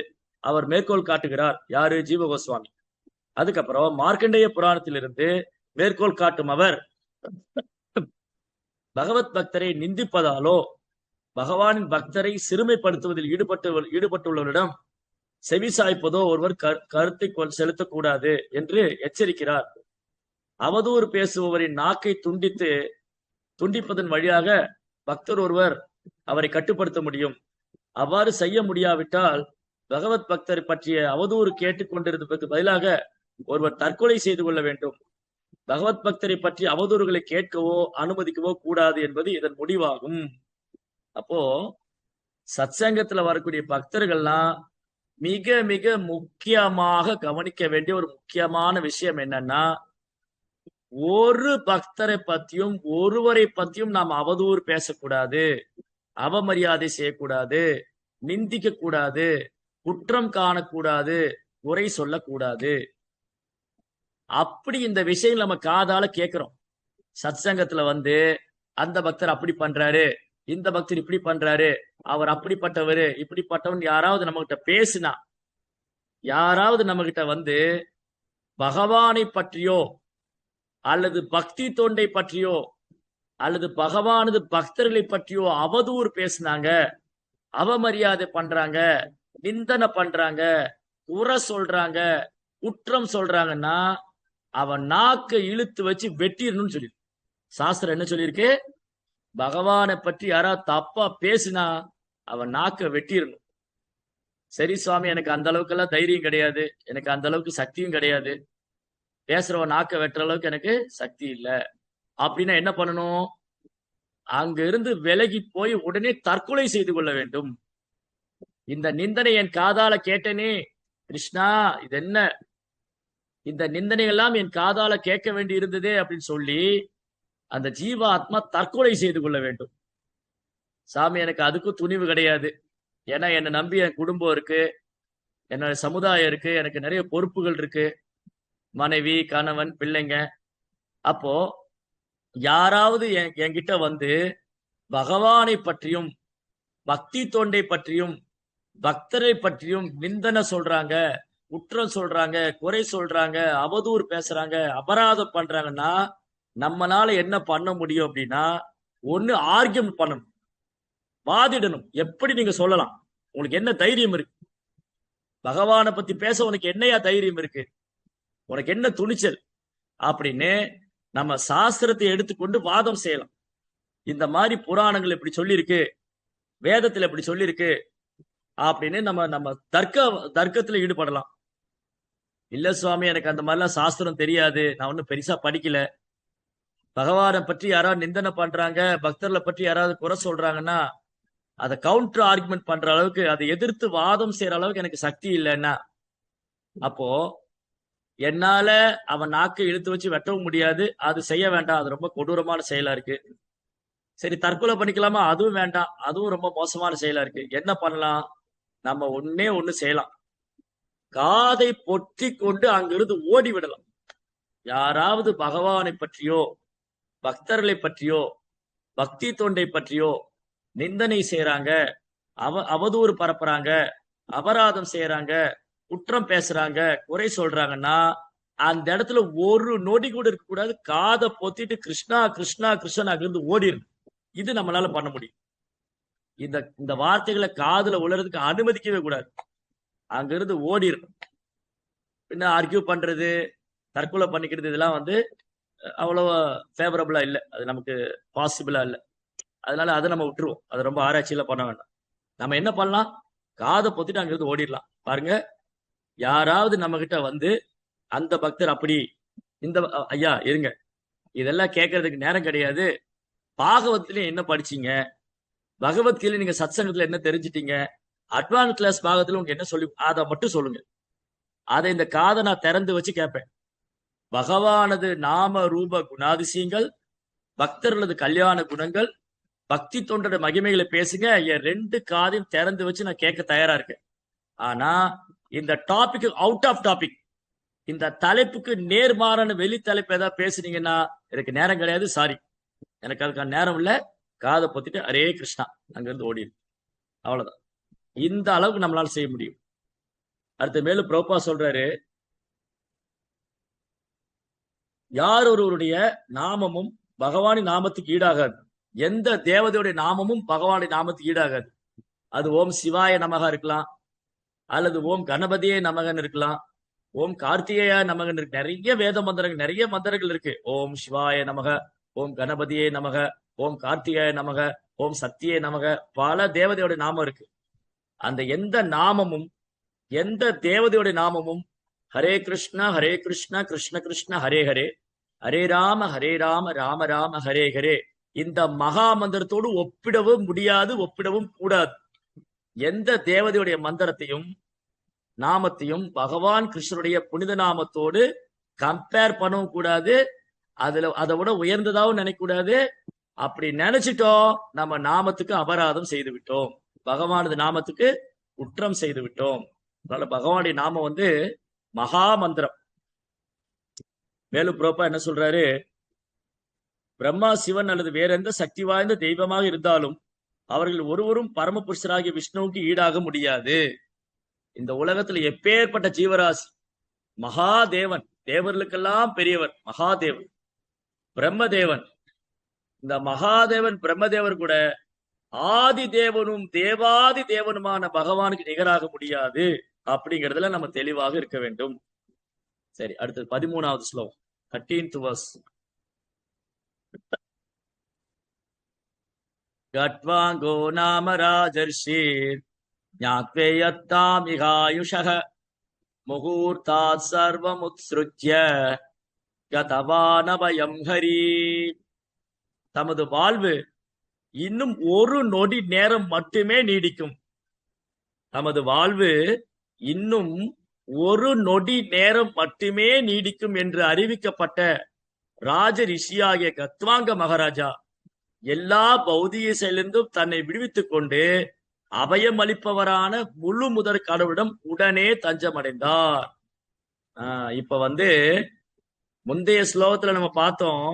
அவர் மேற்கோள் காட்டுகிறார். யாரு? ஜீவ கோஸ்வாமி. அதுக்கப்புறம் மார்க்கண்டேய புராணத்திலிருந்து மேற்கோள் காட்டும் அவர் பகவத் பக்தரை நிந்திப்பதாலோ பகவானின் பக்தரை சிறுமைப்படுத்துவதில் ஈடுபட்டுள்ளவரிடம் செவி சாய்ப்பதோ ஒருவர் கருத்தை செலுத்தக்கூடாது என்று எச்சரிக்கிறார். அவதூறு பேசுபவரின் நாக்கை துண்டிப்பதன் வழியாக பக்தர் ஒருவர் அவரை கட்டுப்படுத்த முடியும். அவ்வாறு செய்ய முடியாவிட்டால் பகவத் பக்தர் பற்றிய அவதூறு கேட்டுக்கொண்டிருப்பதற்கு பதிலாக ஒருவர் தற்கொலை செய்து கொள்ள வேண்டும். பகவத் பக்தரை பற்றி அவதூறுகளை கேட்கவோ அனுமதிக்கவோ கூடாது என்பது இதன் முடிவாகும். அப்போ சத்சங்கத்துல வரக்கூடிய பக்தர்கள்லாம் மிக மிக முக்கியமாக கவனிக்க வேண்டிய ஒரு முக்கியமான விஷயம் என்னன்னா, ஒரு பக்தரை பத்தியும் ஒருவரை பத்தியும் நாம் அவதூறு பேசக்கூடாது, அவமரியாதை செய்யக்கூடாது, நிந்திக்க கூடாது, குற்றம் காணக்கூடாது, குறை சொல்லக்கூடாது. அப்படி இந்த விஷயம் நம்ம காதால கேட்கிறோம். சத்சங்கத்துல வந்து அந்த பக்தர் அப்படி பண்றாரு, இந்த பக்தர் இப்படி பண்றாரு, அவர் அப்படிப்பட்டவரு இப்படிப்பட்டவன் யாராவது நம்ம கிட்ட பேசினா, யாராவது நம்ம கிட்ட வந்து பகவானை பற்றியோ அல்லது பக்தி தொண்டை பற்றியோ அல்லது பகவானது பக்தர்களை பற்றியோ அவதூறு பேசினாங்க, அவமரியாதை பண்றாங்க, நிந்தனை பண்றாங்க, குறை சொல்றாங்க, குற்றம் சொல்றாங்கன்னா அவன் நாக்கை இழுத்து வச்சு வெட்டிடணும்னு சொல்லி சாஸ்திரம் என்ன சொல்லியிருக்கு? பகவானை பற்றி யாராவது தப்பா பேசினா அவன் நாக்க வெட்டிடணும். சரி சுவாமி, எனக்கு அந்த அளவுக்கு எல்லாம் தைரியம் கிடையாது, எனக்கு அந்த அளவுக்கு சக்தியும் கிடையாது, பேசுறவன் நாக்க வெட்டுற அளவுக்கு எனக்கு சக்தி இல்லை அப்படின்னா என்ன பண்ணணும்? அங்க இருந்து விலகி போய் உடனே தற்கொலை செய்து கொள்ள வேண்டும். இந்த நிந்தனை என் காதால கேட்டனே கிருஷ்ணா, இது என்ன இந்த நிந்தனைகள்லாம் என் காதால கேட்க வேண்டி இருந்ததே அப்படின்னு சொல்லி அந்த ஜீவாத்மா தற்கொலை செய்து கொள்ள வேண்டும். சாமி, எனக்கு அதுக்கும் துணிவு கிடையாது, ஏன்னா என்னை நம்பி என் குடும்பம் இருக்கு, என்னோட சமுதாயம் இருக்கு, எனக்கு நிறைய பொறுப்புகள் இருக்கு, மனைவி, கணவன், பிள்ளைங்க. அப்போ யாராவது என்கிட்ட வந்து பகவானை பற்றியும் பக்தி தொண்டை பற்றியும் பக்தரை பற்றியும் நிந்தனை சொல்றாங்க, குற்றம் சொல்றாங்க, குறை சொல்றாங்க, அவதூறு பேசுறாங்க, அபராதம் பண்றாங்கன்னா நம்மளால என்ன பண்ண முடியும் அப்படின்னா, ஒண்ணு ஆர்கியூமெண்ட் பண்ணணும், வாதிடணும். எப்படி நீங்க சொல்லலாம்? உங்களுக்கு என்ன தைரியம் இருக்கு? பகவானை பத்தி பேச உனக்கு என்னையா தைரியம் இருக்கு? உனக்கு என்ன துணிச்சல்? அப்படின்னு நம்ம சாஸ்திரத்தை எடுத்துக்கொண்டு வாதம் செய்யலாம். இந்த மாதிரி புராணங்கள் எப்படி சொல்லியிருக்கு, வேதத்துல எப்படி சொல்லியிருக்கு அப்படின்னு நம்ம நம்ம தர்க்கத்துல ஈடுபடலாம். இல்ல சுவாமி, எனக்கு அந்த மாதிரிலாம் சாஸ்திரம் தெரியாது, நான் ஒன்னும் பெருசா படிக்கல, பகவானை பற்றி யாராவது நிந்தனை பண்றாங்க, பக்தர்களை பற்றி யாராவது குறை சொல்றாங்கன்னா அதை கவுண்டர் ஆர்குமெண்ட் பண்ற அளவுக்கு, அதை எதிர்த்து வாதம் செய்யற அளவுக்கு எனக்கு சக்தி இல்லைன்னா, அப்போ என்னால அவன் நாக்கை இழுத்து வச்சு வெட்டவும் முடியாது, அது செய்ய வேண்டாம், அது ரொம்ப கொடூரமான செயலா இருக்கு. சரி, தற்கொலை பண்ணிக்கலாமா? அதுவும் வேண்டாம், அதுவும் ரொம்ப மோசமான செயலா இருக்கு. என்ன பண்ணலாம்? நம்ம ஒண்ணு செய்யலாம், காதை பொத்தி கொண்டு அங்கிருந்து ஓடி விடலாம். யாராவது பகவானை பற்றியோ பக்தர்களை பற்றியோ பக்தி தொண்டை பற்றியோ நிந்தனை செய்யறாங்க, அவதூறு பரப்புறாங்க, அபராதம் செய்யறாங்க, குற்றம் பேசுறாங்க, குறை சொல்றாங்கன்னா அந்த இடத்துல ஒரு நொடி கூட இருக்க கூடாது. காதை பொத்திட்டு கிருஷ்ணா கிருஷ்ணா கிருஷ்ணன் அங்கிருந்து ஓடிடும். இது நம்மளால பண்ண முடியும். இந்த வார்த்தைகளை காதுல உளறதுக்கு அனுமதிக்கவே கூடாது, அங்கிருந்து ஓடிடும். பின்ன ஆர்கியூ பண்றது, தற்கொலை பண்ணிக்கிறது, இதெல்லாம் வந்து அவ்வளவு ஃபேவரபிளா இல்லை, அது நமக்கு பாசிபிளா இல்லை. அதனால அதை நம்ம விட்டுருவோம், அதை ரொம்ப ஆராய்ச்சியில பண்ண வேண்டாம். நம்ம என்ன பண்ணலாம்? காதை பொத்திட்டு அங்கிருந்து ஓடிடலாம். பாருங்க, யாராவது நம்ம கிட்ட வந்து அந்த பக்தர் அப்படி, இந்த ஐயா இருங்க, இதெல்லாம் கேட்கறதுக்கு நேரம் கிடையாது, பாகவத்தில என்ன படிச்சீங்க, பகவத்கீதை நீங்க சத்சங்கத்துல என்ன தெரிஞ்சிட்டீங்க, அட்வான்ஸ் கிளாஸ் பாகத்துல உங்களுக்கு என்ன சொல்லி, அதை மட்டும் சொல்லுங்க. அதை இந்த காதை நான் திறந்து வச்சு கேட்பேன். பகவானது நாம ரூப குணாதிசயங்கள், பக்தர்களது கல்யாண குணங்கள், பக்தி தொண்டோட மகிமைகளை பேசுங்க. என் 2 காதையும் திறந்து வச்சு நான் கேட்க தயாரா இருக்கேன். ஆனா இந்த டாபிக் அவுட் ஆஃப் டாபிக், இந்த தலைப்புக்கு நேர்மாறான வெளி தலைப்பு ஏதாவது பேசுனீங்கன்னா எனக்கு நேரம் கிடையாது, சாரி, எனக்கு அதுக்கான நேரம் இல்ல. காதை பொத்திட்டு ஹரே கிருஷ்ணா அங்கிருந்து ஓடிடு, அவ்வளவுதான். இந்த அளவுக்கு நம்மளால செய்ய முடியும். அடுத்து மேலும் பிரபா சொல்றாரு, யார் ஒருவருடைய நாமமும் பகவானின் நாமத்துக்கு ஈடாகாது. எந்த தேவதையுடைய நாமமும் பகவானுடைய நாமத்துக்கு ஈடாகாது. அது ஓம் சிவாய நமக இருக்கலாம், அல்லது ஓம் கணபதியே நமகன் இருக்கலாம், ஓம் கார்த்திகேயா நமகன் இருக்கு. நிறைய வேத மந்திரங்கள், நிறைய மந்திரங்கள் இருக்கு. ஓம் சிவாய நமக, ஓம் கணபதியே நமக, ஓம் கார்த்திகேய நமக, ஓம் சத்தியே நமக, பல தேவதையோட நாமம் இருக்கு. அந்த எந்த நாமமும், எந்த தேவதையோட நாமமும் ஹரே கிருஷ்ணா கிருஷ்ண கிருஷ்ண ஹரே ஹரே, ஹரே ராம ராம ராம ஹரே ஹரே, இந்த மகா மந்திரத்தோடு ஒப்பிடவும் முடியாது, ஒப்பிடவும் கூடாது. எந்த தேவதையுடைய மந்திரத்தையும் நாமத்தையும் பகவான் கிருஷ்ணனுடைய புனித நாமத்தோடு கம்பேர் பண்ணவும் கூடாது. அதை விட உயர்ந்ததாகவும் நினைக்க கூடாது. அப்படி நினைச்சிட்டோம், நம்ம நாமத்துக்கு அபராதம் செய்து விட்டோம், பகவானது நாமத்துக்கு குற்றம் செய்து விட்டோம். அதனால பகவானுடைய நாமம் மகா மந்திரம். மேலும் புரோப்பா என்ன சொல்றாரு, பிரம்மா சிவன் அல்லது வேற எந்த சக்தி வாய்ந்த தெய்வமாக இருந்தாலும் அவர்கள் ஒருவரும் பரமபுருஷராகிய விஷ்ணுவுக்கு ஈடாக முடியாது. இந்த உலகத்துல எப்பேற்பட்ட ஜீவராசி, மகாதேவன், தேவர்களுக்கெல்லாம் பெரியவர் மகாதேவன் பிரம்மதேவன். இந்த மகாதேவன் பிரம்மதேவர் கூட ஆதி தேவனும் தேவாதி தேவனுமான பகவானுக்கு நிகராக முடியாது. அப்படிங்கிறதுல நம்ம தெளிவாக இருக்க வேண்டும். சரி, அடுத்தது 13வது ஸ்லோகம், 13th verse. கட்வாங்கோ நாம ராஜர்ஷிர் ஞாத்வேயத்தாமிகாயுஷः முகூர்த்தாத் சர்வமுத்ஸ்ருத்ய கதவானபயம் ஹரி. தமது வாழ்வு இன்னும் ஒரு நொடி நேரம் மட்டுமே நீடிக்கும். தமது வாழ்வு இன்னும் ஒரு நொடி நேரம் மட்டுமே நீடிக்கும் என்று அறிவிக்கப்பட்ட ராஜ ரிஷியாகிய கத்வாங்க மகாராஜா எல்லா பௌதிக செயலிருந்தும் தன்னை விடுவித்துக் கொண்டு அபயம் அளிப்பவரான முழு முதற் கடவுளிடம் உடனே தஞ்சமடைந்தார். இப்ப முந்தைய ஸ்லோகத்துல நம்ம பார்த்தோம்,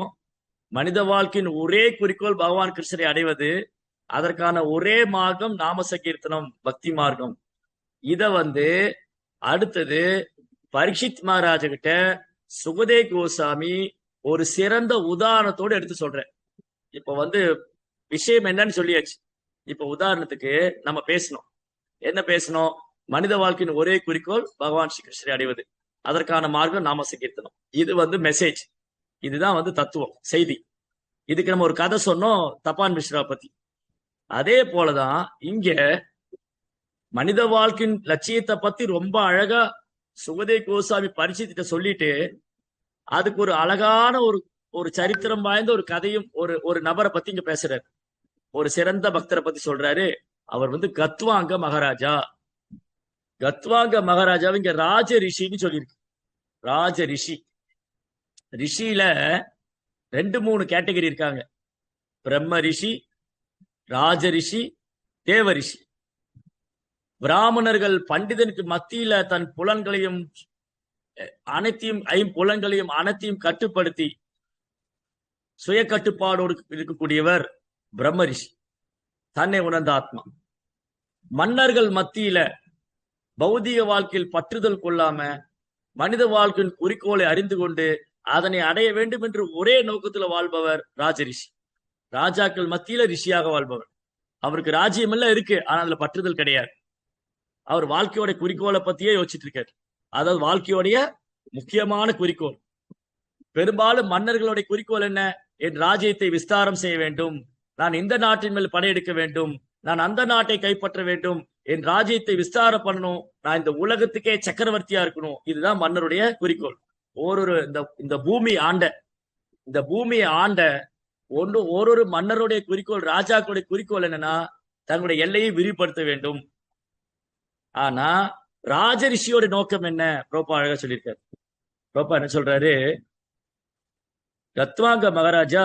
மனித வாழ்க்கையின் ஒரே குறிக்கோள் பகவான் கிருஷ்ணரை அடைவது. அதற்கான ஒரே மார்க்கம் நாம சங்கீர்த்தனம், பக்தி மார்க்கம். இத அடுத்தது பரீட்சித் மகாராஜ கிட்ட சுகதே கோசாமி ஒரு சிறந்த உதாரணத்தோடு எடுத்து சொல்றேன். இப்ப விஷயம் என்னன்னு சொல்லியாச்சு. இப்ப உதாரணத்துக்கு நம்ம பேசணும். என்ன பேசணும்? மனித வாழ்க்கையின் ஒரே குறிக்கோள் பகவான் ஸ்ரீ கிருஷ்ணரை அடைவது. அதற்கான மார்க்கம் நாம சங்கீர்த்தனம். இது மெசேஜ், இதுதான் தத்துவம், செய்தி. இதுக்கு நம்ம ஒரு கதை சொன்னோம் தப்பான் மிஸ்ரா பத்தி. அதே போலதான் இங்க மனித வாழ்க்கையின் லட்சியத்தை பத்தி ரொம்ப அழகா சுகதே கோசாமி பரிட்சித்திட்ட சொல்லிட்டு, அதுக்கு ஒரு அழகான ஒரு சரித்திரம் வாய்ந்த ஒரு கதையும் ஒரு நபரை பத்தி இங்க பேசுறாரு. ஒரு சிறந்த பக்தரை பத்தி சொல்றாரு. அவர் கத்வாங்க மகாராஜா. கத்வாங்க மகாராஜாவை இங்க ராஜ ரிஷின்னு சொல்லியிருக்கு. ராஜ ரிஷி. ரிஷியில 2-3 கேட்டகரி இருக்காங்க. பிரம்ம ரிஷி, ராஜ ரிஷி, தேவ ரிஷி. பிராமணர்கள் பண்டிதனுக்கு மத்தியில தன் புலன்களையும் அனைத்தையும், ஐம்புலன்களையும் அனைத்தையும் கட்டுப்படுத்தி சுய கட்டுப்பாடோடு இருக்கக்கூடியவர் பிரம்ம ரிஷி, தன்னை உணர்ந்த ஆத்மா. மன்னர்கள் மத்தியில பௌதிக வாழ்க்கையில் பற்றுதல் கொள்ளாம மனித வாழ்க்கையின் குறிக்கோளை அறிந்து கொண்டு அதனை அடைய வேண்டும் என்று ஒரே நோக்கத்துல வாழ்பவர் ராஜரிஷி. ராஜாக்கள் மத்தியில ரிஷியாக வாழ்பவர். அவருக்கு ராஜ்யம் எல்லாம் இருக்கு, ஆனா அதுல பற்றுதல் கிடையாது. அவர் வாழ்க்கையோட குறிக்கோளை பத்தியே யோசிச்சுட்டு இருக்காரு. அதாவது வாழ்க்கையோடைய முக்கியமான குறிக்கோள். பெரும்பாலும் மன்னர்களுடைய குறிக்கோள் என்ன? என் ராஜ்யத்தை விஸ்தாரம் செய்ய வேண்டும், நான் இந்த நாட்டின் மேல் படையெடுக்க வேண்டும், நான் அந்த நாட்டை கைப்பற்ற வேண்டும், என் ராஜ்யத்தை விஸ்தாரம் பண்ணணும், நான் இந்த உலகத்துக்கே சக்கரவர்த்தியா இருக்கணும். இதுதான் மன்னருடைய குறிக்கோள். இந்த பூமியை ஆண்ட ஒரு மன்னருடைய குறிக்கோள், ராஜாக்களுடைய குறிக்கோள் என்னன்னா தன்னுடைய எல்லையை விரிவுபடுத்த வேண்டும். ஆனா ராஜரிஷியோட நோக்கம் என்ன? ப்ரோப்பா அழகா சொல்லியிருக்காரு. ப்ரோப்பா என்ன சொல்றாரு? ரத்வாங்க மகாராஜா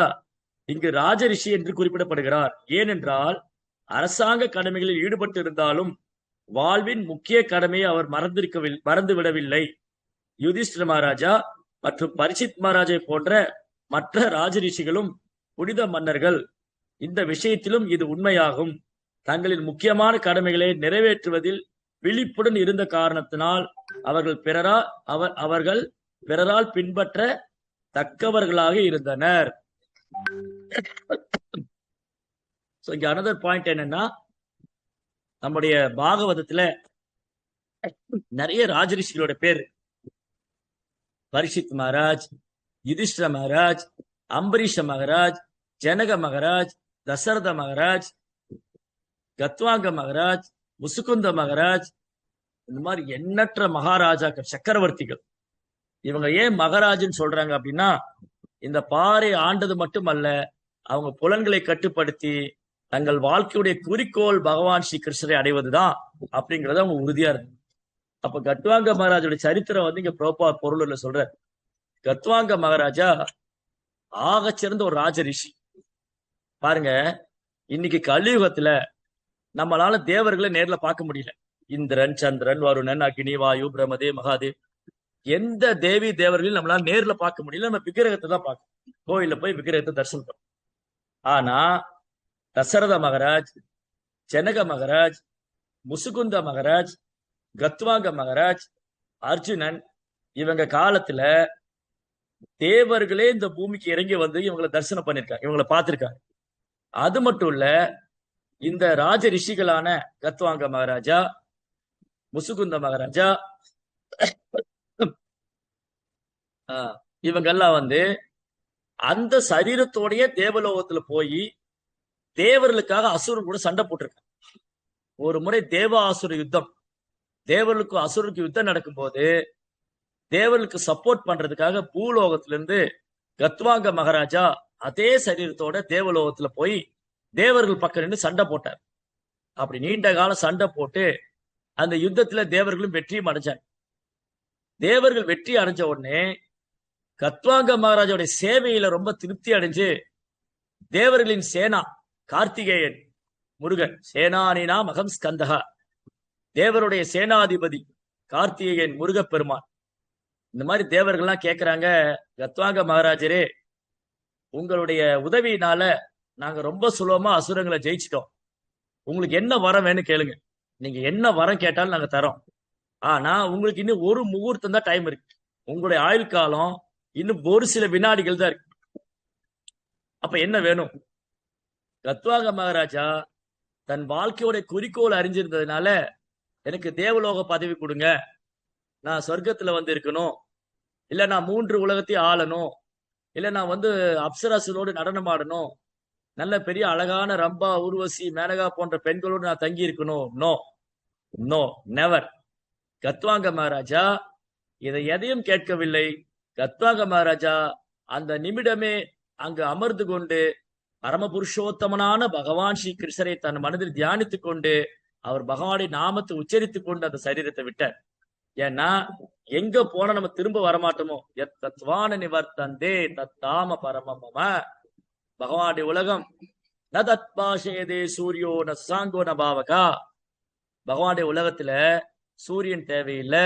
இங்கு ராஜரிஷி என்று குறிப்பிடப்படுகிறார். ஏனென்றால் அரசாங்க கடமைகளில் ஈடுபட்டு இருந்தாலும் வாழ்வின் முக்கிய கடமையை அவர் மறந்து விடவில்லை. யுதிஷ்டிர மகாராஜா மற்றும் பரிசித் மகாராஜை போன்ற மற்ற ராஜரிஷிகளும் புனித மன்னர்கள். இந்த விஷயத்திலும் இது உண்மையாகும். தங்களின் முக்கியமான கடமைகளை நிறைவேற்றுவதில் விழிப்புடன் இருந்த காரணத்தினால் அவர்கள் பிறரால் பின்பற்ற தக்கவர்களாக இருந்தனர். இங்க அனதர் பாயிண்ட் என்னன்னா, நம்முடைய பாகவதத்துல நிறைய ராஜரிஷிகளோட பேர். பரிஷித் மகாராஜ், யுதிஷ்டிர மகாராஜ், அம்பரீஷ மகாராஜ், ஜனக மகாராஜ், தசரத மகாராஜ், கத்வாங்க மகாராஜ், முசுகுந்த மகாராஜ், இந்த மாதிரி எண்ணற்ற மகாராஜாக்கள், சக்கரவர்த்திகள். இவங்க ஏன் மகாராஜ்னு சொல்றாங்க அப்படின்னா, இந்த பாறை ஆண்டது மட்டுமல்ல, அவங்க புலன்களை கட்டுப்படுத்தி தங்கள் வாழ்க்கையுடைய குறிக்கோள் பகவான் ஸ்ரீ கிருஷ்ணரை அடைவதுதான் அப்படிங்கறத அவங்க உறுதியா இருக்கு. அப்ப கத்வாங்க மகாராஜோட சரித்திரம் வந்து இங்க ப்ரோப்பா பொருள்ல சொல்ற. கத்வாங்க மகாராஜா ஆகச்சிறந்த ஒரு ராஜ ரிஷி. பாருங்க, இன்னைக்கு கலியுகத்துல நம்மளால தேவர்களை நேர்ல பார்க்க முடியல. இந்திரன், சந்திரன், வருணன், அக்னி, வாயு, பிரமதே, மகாதேவ், எந்த தேவி தேவர்களையும் நம்மளால நேர்ல பார்க்க முடியல. நம்ம விக்கிரகத்தை தான் பார்க்கணும். கோயில போய் விக்கிரகத்தை தரிசனம் பண்ணோம். ஆனா தசரத மகாராஜ், ஜனக மகாராஜ், முசுகுந்த மகாராஜ், கத்வாங்க மகாராஜ், அர்ஜுனன், இவங்க காலத்துல தேவர்களே இந்த பூமிக்கு இறங்கி வந்து இவங்களை தரிசனம் பண்ணிருக்காங்க, இவங்களை பார்த்திருக்காங்க. அது மட்டும் இல்ல, இந்த ராஜ ரிஷிகளான கத்வாங்க மகாராஜா, முசுகுந்த மகாராஜா, இவங்கெல்லாம் வந்து அந்த சரீரத்தோடைய தேவலோகத்துல போய் தேவர்களுக்காக அசுரன் கூட சண்டை போட்டிருக்காங்க. ஒரு முறை தேவாசுர யுத்தம், தேவர்களுக்கும் அசுரருக்கு யுத்தம் நடக்கும் போது தேவர்களுக்கு சப்போர்ட் பண்றதுக்காக பூலோகத்திலிருந்து கத்வாங்க மகாராஜா அதே சரீரத்தோட தேவலோகத்துல போய் தேவர்கள் பக்கம் நின்று சண்டை போட்டார். அப்படி நீண்ட காலம் சண்டை போட்டு அந்த யுத்தத்துல தேவர்களும் வெற்றியும் அடைஞ்சாங்க. தேவர்கள் வெற்றி அடைஞ்ச உடனே கத்வாங்க மகாராஜோடைய சேவையில ரொம்ப திருப்தி அடைஞ்சு தேவர்களின் சேனா கார்த்திகேயன் முருகன், சேனானினா மகம் ஸ்கந்தகா, தேவருடைய சேனாதிபதி கார்த்திகேயன் முருகப்பெருமான், இந்த மாதிரி தேவர்கள்லாம் கேட்கிறாங்க, கத்வாங்க மகாராஜரே, உங்களுடைய உதவியினால நாங்க ரொம்ப சுலபமா அசுரங்களை ஜெயிச்சிட்டோம். உங்களுக்கு என்ன வரம் வேணும் கேளுங்க. நீங்க என்ன வரம் கேட்டாலும் நாங்க தரோம். ஆனா உங்களுக்கு இன்னும் ஒரு முகூர்த்தம் தான் டைம் இருக்கு. உங்களுடைய ஆயுள் காலம் இன்னும் ஒரு சில வினாடிகள் தான் இருக்கு. அப்ப என்ன வேணும்? கத்வாங்க மகாராஜா தன் வாழ்க்கையோட குறிக்கோள் அறிஞ்சிருந்ததுனால, எனக்கு தேவலோக பதவி கொடுங்க, நான் சொர்க்கத்துல வந்து இருக்கணும், இல்ல நான் 3 உலகத்தையும் ஆளணும், இல்ல நான் வந்து அப்சராசுகளோடு நடனம் ஆடணும், நல்ல பெரிய அழகான ரம்பா, ஊர்வசி, மேனகா போன்ற பெண்களோடு நான் தங்கி இருக்கணும். No no, never. Khatvanga Maharaja இதை எதையும் கேட்கவில்லை. கத்வாங்க மகாராஜா அந்த நிமிடமே அங்கு அமர்ந்து கொண்டு பரமபுருஷோத்தமனான பகவான் ஸ்ரீ கிருஷ்ணரை தன் மனதில் தியானித்துக் கொண்டு அவர் பகவானுடைய நாமத்தை உச்சரித்துக் கொண்டு அந்த சரீரத்தை விட்டார். ஏன்னா எங்க போனா நம்ம திரும்ப வரமாட்டோமோ, தத்வான நிவர்த்தந்தே தத்தாம பரமம, பகவானுடைய உலகம் ந தத்பாஷேதே சூரியோ ந சாங்கோ ந பாவகா. பகவானுடைய உலகத்துல சூரியன் தேவையில்லை,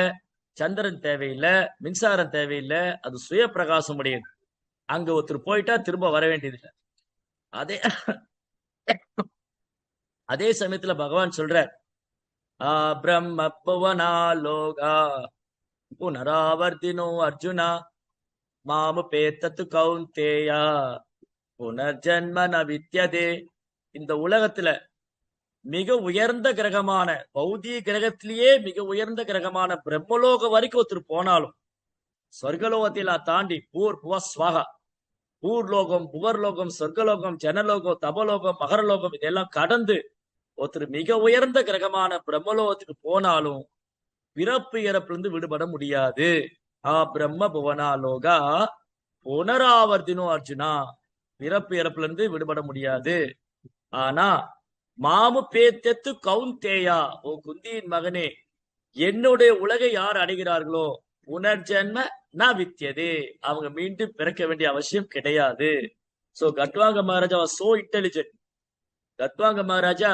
சந்திரன் தேவையில்லை, மின்சாரம் தேவையில்லை, அது சுய பிரகாசம் உடையது. அங்க ஒருத்தர் போயிட்டா திரும்ப வர வேண்டியதில்லை. அதே சமயத்துல பகவான் சொல்ற, பிரம்ம புவனா லோகா புனராவர்த்தினோ அர்ஜுனா மாமு பேத்தத்து கௌந்தேயா புனர்ஜன்ம ந வித்யதே. இந்த உலகத்துல மிக உயர்ந்த கிரகமான பௌதிக கிரகத்திலேயே மிக உயர்ந்த கிரகமான பிரம்மலோகம் வரைக்கும் ஒருத்தர் போனாலும், சொர்க்கலோகத்தில தாண்டி பூர் புவ ஸ்வாகா, பூர்லோகம், புவர்லோகம், சொர்க்கலோகம், ஜனலோகம், தபலோகம், மகரலோகம், இதெல்லாம் கடந்து ஒருத்தர் மிக உயர்ந்த கிரகமான பிரம்மலோகத்துக்கு போனாலும் பிறப்பு இறப்பிலிருந்து விடுபட முடியாது. பிரம்ம புவனா லோகா புனராவர்த்தினோ அர்ஜுனா, பிறப்பு இறப்புல இருந்து விடுபட முடியாது. ஆனா மாமு பேத்தெத்து கௌந்தேயா, ஓ குந்தியின் மகனே, என்னுடைய உலகை யார் அடைகிறார்களோ புனர்ஜென்ம ந வித்தியது, அவங்க மீண்டும் பிறக்க வேண்டிய அவசியம் கிடையாது. So Khatvanga Maharaja so intelligent. Khatvanga Maharaja,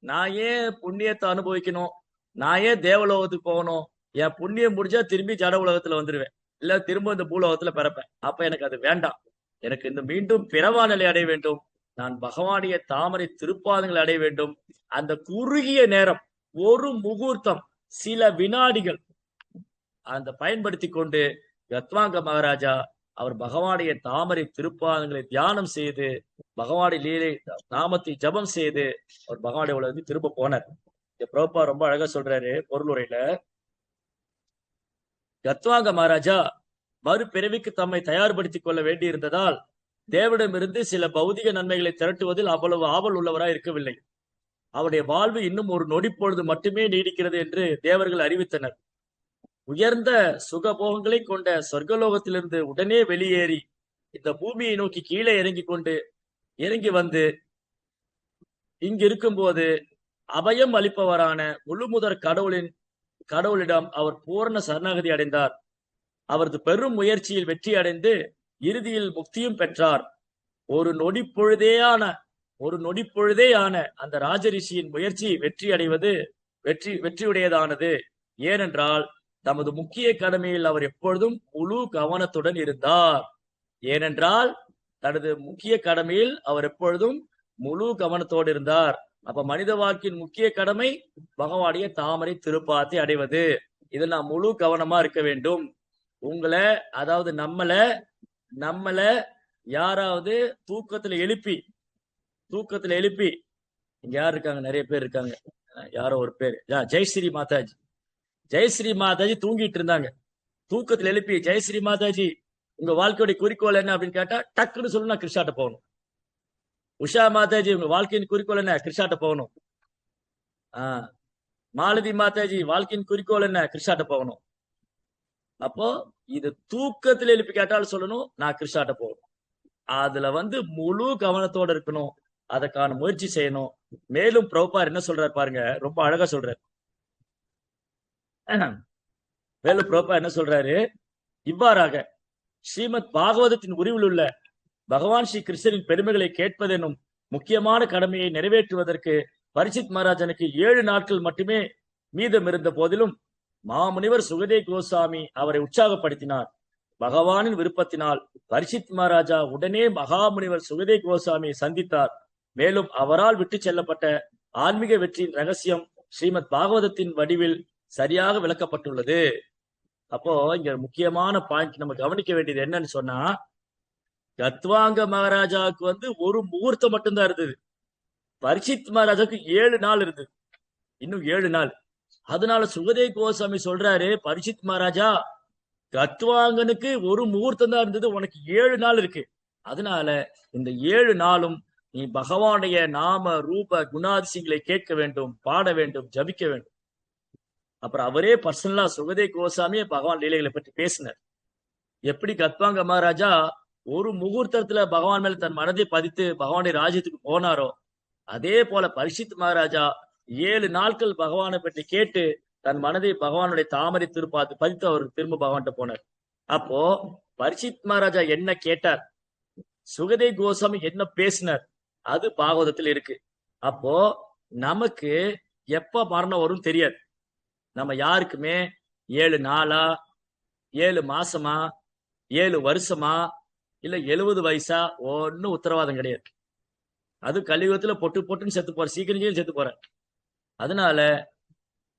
நான் ஏன் புண்ணியத்தை அனுபவிக்கணும், நான் ஏன் தேவலோகத்துக்கு போகணும், என் புண்ணியம் முடிஞ்சா திரும்பி ஜட உலகத்துல வந்துருவேன், இல்ல திரும்ப இந்த பூலோகத்துல பிறப்பேன், அப்ப எனக்கு அது வேண்டாம், எனக்கு இந்த மீண்டும் பிறவா நிலை அடைய வேண்டும், நான் பகவானுடைய தாமரை திருப்பாதங்களை அடைய வேண்டும். அந்த குறுகிய நேரம், ஒரு முகூர்த்தம், சில வினாடிகள் அந்த பயன்படுத்தி கொண்டு கத்வாங்க மகாராஜா அவர் பகவானுடைய தாமரை திருப்பாதங்களை தியானம் செய்து பகவானுடைய லீலை நாமத்தை ஜபம் செய்து அவர் பகவானுடைய உலகத்துக்கு திரும்ப போனார். பிரபுபா ரொம்ப அழகா சொல்றாரு பொருளுரையில, கத்வாங்க மகாராஜா மறுபிறவிக்கு தம்மை தயார்படுத்திக் கொள்ள வேண்டியிருந்ததால் தேவனிடமிருந்து சில பௌதிக நன்மைகளை திரட்டுவதில் அவ்வளவு ஆவல் உள்ளவராய் இருக்கவில்லை. அவருடைய வாழ்வு இன்னும் ஒரு நொடி பொழுது மட்டுமே நீடிக்கிறது என்று தேவர்கள் அறிவித்தனர். உயர்ந்த சுகபோகங்களை கொண்ட சொர்க்கலோகத்திலிருந்து உடனே வெளியேறி இந்த பூமியை நோக்கி கீழே இறங்கி வந்து இங்கு இருக்கும் போது அபயம் அளிப்பவரான முழுமுதற் கடவுளிடம் அவர் பூர்ண சரணாகதி அடைந்தார். அவரது பெரும் முயற்சியில் வெற்றி அடைந்து இறுதியில் முக்தியும் பெற்றார். ஒரு நொடி பொழுதேயான அந்த ராஜரிஷியின் முயற்சி வெற்றியுடையதானது. ஏனென்றால் தமது முக்கிய கடமையில் அவர் எப்பொழுதும் முழு கவனத்துடன் இருந்தார். அப்ப மனித வாழ்க்கையின் முக்கிய கடமை பகவானுடைய தாமரை திருப்பாத்தை அடைவது. இதில் நான் முழு கவனமா இருக்க வேண்டும். அதாவது நம்மள யாராவது தூக்கத்துல எழுப்பி இங்க யார் இருக்காங்க, நிறைய பேர் இருக்காங்க, யாரோ ஒரு பேர் ஜெயஸ்ரீ மாதாஜி தூங்கிட்டு இருந்தாங்க. தூக்கத்துல எழுப்பி, ஜெயஸ்ரீ மாதாஜி உங்க வாழ்க்கையுடைய குறிக்கோள் என்ன அப்படின்னு கேட்டா டக்குன்னு சொல்லணும், நான் கிருஷ்ணாட்ட போகணும். உஷா மாதாஜி உங்க வாழ்க்கையின் குறிக்கோள் என்ன, கிருஷ்ணாட்ட போகணும். மாலதி மாதாஜி வாழ்க்கையின் குறிக்கோள் என்ன, கிருஷ்ணாட்ட போகணும். அப்போ இது தூக்கத்துல எழுப்பி கேட்டாலும் சொல்லணும், நான் கிருஷ்ணாட்ட போகணும். அதுல முழு கவனத்தோட இருக்கணும், அதற்கான முயற்சி செய்யணும். மேலும் பிரபுபார் என்ன சொல்றாரு பாருங்க, ரொம்ப அழகா சொல்றாரு. மேலும் பிரபுபார் என்ன சொல்றாரு, இவ்வாறாக ஸ்ரீமத் பாகவதத்தின் உரிவில் உள்ள பகவான் ஸ்ரீ கிருஷ்ணரின் பெருமைகளை கேட்பதெனும் முக்கியமான கடமையை நிறைவேற்றுவதற்கு பரிசித் மகாராஜனுக்கு 7 நாட்கள் மட்டுமே மீதம் இருந்த போதிலும் மாமுனிவர் சுகதேவ் கோசாமி அவரை உற்சாகப்படுத்தினார். பகவானின் விருப்பத்தினால் பரிசித் மகாராஜா உடனே மகாமுனிவர் சுகதேவ் கோசாமியை சந்தித்தார். மேலும் அவரால் விட்டு செல்லப்பட்ட ஆன்மீக வெற்றியின் ரகசியம் ஸ்ரீமத் பாகவதத்தின் வடிவில் சரியாக விளக்கப்பட்டுள்ளது. அப்போ இங்க முக்கியமான பாயிண்ட் நம்ம கவனிக்க வேண்டியது என்னன்னு சொன்னா, கத்வாங்க மகாராஜாவுக்கு ஒரு முகூர்த்தம் மட்டும்தான் இருந்தது. பரிசித் மகாராஜாவுக்கு 7 நாள் இருந்தது, இன்னும் 7 நாள். அதனால சுகதேவ் கோசாமி சொல்றாரு, பரிசித் மகாராஜா, கத்வாங்கனுக்கு ஒரு முகூர்த்தம் தான் இருந்தது, உனக்கு 7 நாள் இருக்கு. அதனால இந்த 7 நாளும் நீ பகவானுடைய நாம ரூப குணாதிசயங்களை கேட்க வேண்டும், பாட வேண்டும், ஜபிக்க வேண்டும். அப்புறம் அவரே பர்சனலா சுகதேவ் கோசாமியே பகவான் லீலைகளை பற்றி பேசினார். எப்படி கத்வாங்க மகாராஜா ஒரு முகூர்த்தத்துல பகவான் மேல தன் மனதை பதித்து பகவானுடைய ராஜ்யத்துக்கு போனாரோ, அதே போல பரிசித் மகாராஜா 7 நாட்கள் பகவானை பற்றி கேட்டு தன் மனதை பகவானுடைய தாமரை திருப்பாத்து பதித்து அவர் திரும்ப பகவான்கிட்ட போனார். அப்போ பரிசித் மகாராஜா என்ன கேட்டார், சுகதேவ் கோசாமி என்ன பேசினார், அது பாகவதத்தில் இருக்கு. அப்போ நமக்கு எப்ப மரணம் வரும் தெரியாது. நம்ம யாருக்குமே 7 நாளா, 7 மாசமா, 7 வருஷமா, இல்ல 70 வயசா, ஒன்னும் உத்தரவாதம் கிடையாது. அது கலியுகத்துல பொட்டுன்னு செத்து போற, சீக்கிரம் செத்து போற. அதனால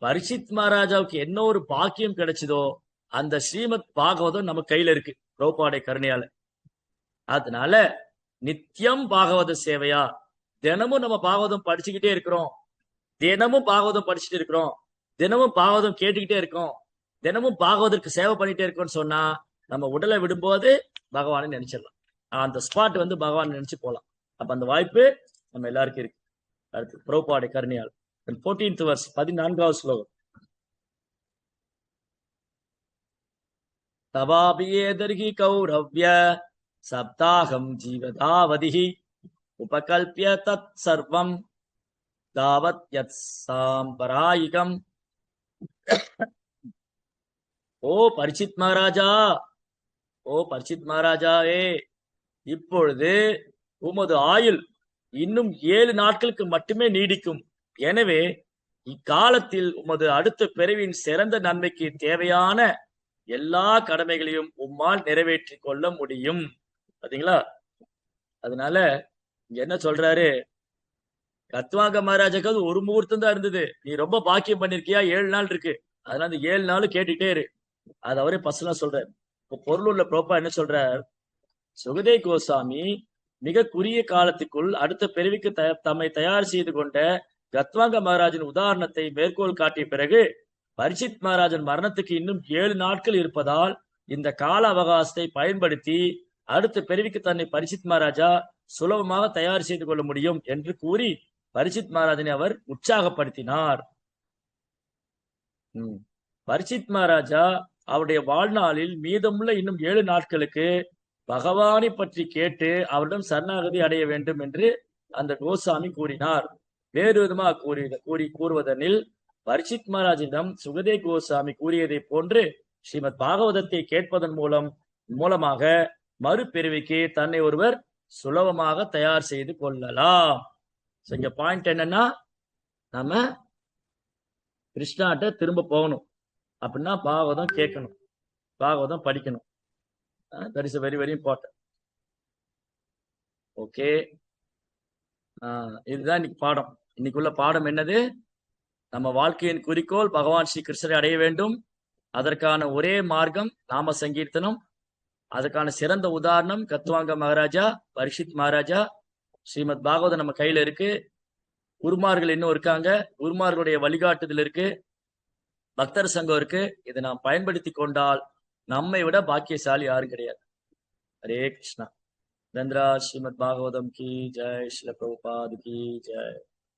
பரிசித் மகாராஜாவுக்கு என்ன ஒரு பாக்கியம் கிடைச்சதோ அந்த ஸ்ரீமத் பாகவதம் நம்ம கையில இருக்கு பிரபுபாடைய கருணையால. அதனால நித்தியம் பாகவத சேவையா, தினமும் நம்ம பாகவதம் படிச்சுக்கிட்டே இருக்கிறோம், தினமும் பாகவதம் படிச்சுட்டு இருக்கிறோம், தினமும் பாகவதம் கேட்டுக்கிட்டே இருக்கோம், தினமும் பாகவதற்கு சேவை பண்ணிட்டே இருக்கோம்னு சொன்னா நம்ம உடலை விடும்போது பகவானை நினைச்சிடலாம். அந்த ஸ்பாட் பகவான் நினைச்சு போலாம். அப்ப அந்த வாய்ப்பு நம்ம எல்லாருக்கும் இருக்கு. அடுத்து பிரபுபாடைய கருணையால் 14th verse 14வது ஸ்லோகம். தவாபியேதர்ஹி கௌரவ்ய சப்தாகம் ஜீவதாவதிஹி உபகல்பிய தத் சர்வம் தாவத் யத் சாம்பராயிகம் ஓ பரிசித் மகாராஜா, ஓ பரிசித் மகாராஜாவே, இப்பொழுது உமது ஆயுள் இன்னும் 7 நாட்களுக்கு மட்டுமே நீடிக்கும். எனவே இக்காலத்தில் உமது அடுத்த பிறவின் சிறந்த நன்மைக்கு தேவையான எல்லா கடமைகளையும் உம்மால் நிறைவேற்றிக் கொள்ள முடியும். பாத்தீங்களா? அதனால இங்க என்ன சொல்றாரு, கத்வாங்க மகாராஜாக்கு அது ஒரு முகூர்த்தம் தான் இருந்தது. நீ ரொம்ப பாக்கியம் பண்ணிருக்கியா, 7 நாள் இருக்கு. அதனால அந்த 7 நாளும் கேட்டுட்டே இரு. அது அவரே பர்சனலா சொல்றாரு. இப்போ பொருள் உள்ள ப்ரோப்பா என்ன சொல்றார், சுகதே கோசாமி மிக குறுகிய காலத்துக்குள் அடுத்த பிறவிக்கு தம்மை தயார் செய்து கொண்ட கத்வாங்க மகாராஜின் உதாரணத்தை மேற்கோள் காட்டிய பிறகு, பரிசித் மகாராஜன் மரணத்துக்கு இன்னும் 7 நாட்கள் இருப்பதால் இந்த கால அவகாசத்தை பயன்படுத்தி அடுத்த பிறவிக்கு தன்னை பரிசித் மகாராஜா சுலபமாக தயார் செய்து கொள்ள முடியும் என்று கூறி பரிசித் மகாராஜனை அவர் உற்சாகப்படுத்தினார். பரிசித் மகாராஜா அவருடைய வாழ்நாளில் மீதமுள்ள இன்னும் 7 நாட்களுக்கு பகவானை பற்றி கேட்டு அவரிடம் சரணாகதி அடைய வேண்டும் என்று அந்த கோசாமி கூறினார். வேறு விதமாக கூறுவதனில் பரிசித் மகாராஜிடம் சுகதே கோசாமி கூறியதை போன்று ஸ்ரீமத் பாகவதத்தை கேட்பதன் மூலமாக மறுபிறவிக்கு தன்னை ஒருவர் சுலபமாக தயார் செய்து கொள்ளலாம். இங்க பாயிண்ட் என்னன்னா, நம்ம கிருஷ்ணாட்ட திரும்ப போகணும் அப்படின்னா பாகவதம் கேட்கணும், பாகவதம் படிக்கணும். That is very very important. Okay, இதுதான் இன்னைக்கு பாடம். இன்னைக்குள்ள பாடம் என்னது, நம்ம வாழ்க்கையின் குறிக்கோள் பகவான் ஸ்ரீ கிருஷ்ணரை அடைய வேண்டும். அதற்கான ஒரே மார்க்கம் நாம சங்கீர்த்தனம். அதுக்கான சிறந்த உதாரணம் கத்வாங்க மகாராஜா, பரிஷித் மகாராஜா. ஸ்ரீமத் பாகவதம் நம்ம கையில இருக்கு. குருமார்கள் இன்னும் இருக்காங்க, குருமார்களுடைய வழிகாட்டுதல் இருக்கு, பக்தர் சங்கம் இருக்கு. இதை நாம் பயன்படுத்தி கொண்டால் நம்மை விட பாக்கியசாலி யாரும் கிடையாது. ஹரே கிருஷ்ணா. தந்திரா. ஸ்ரீமத் பாகவதம் கி ஜெய். ஸ்ரீல பிரபுபாத் கி ஜெய்.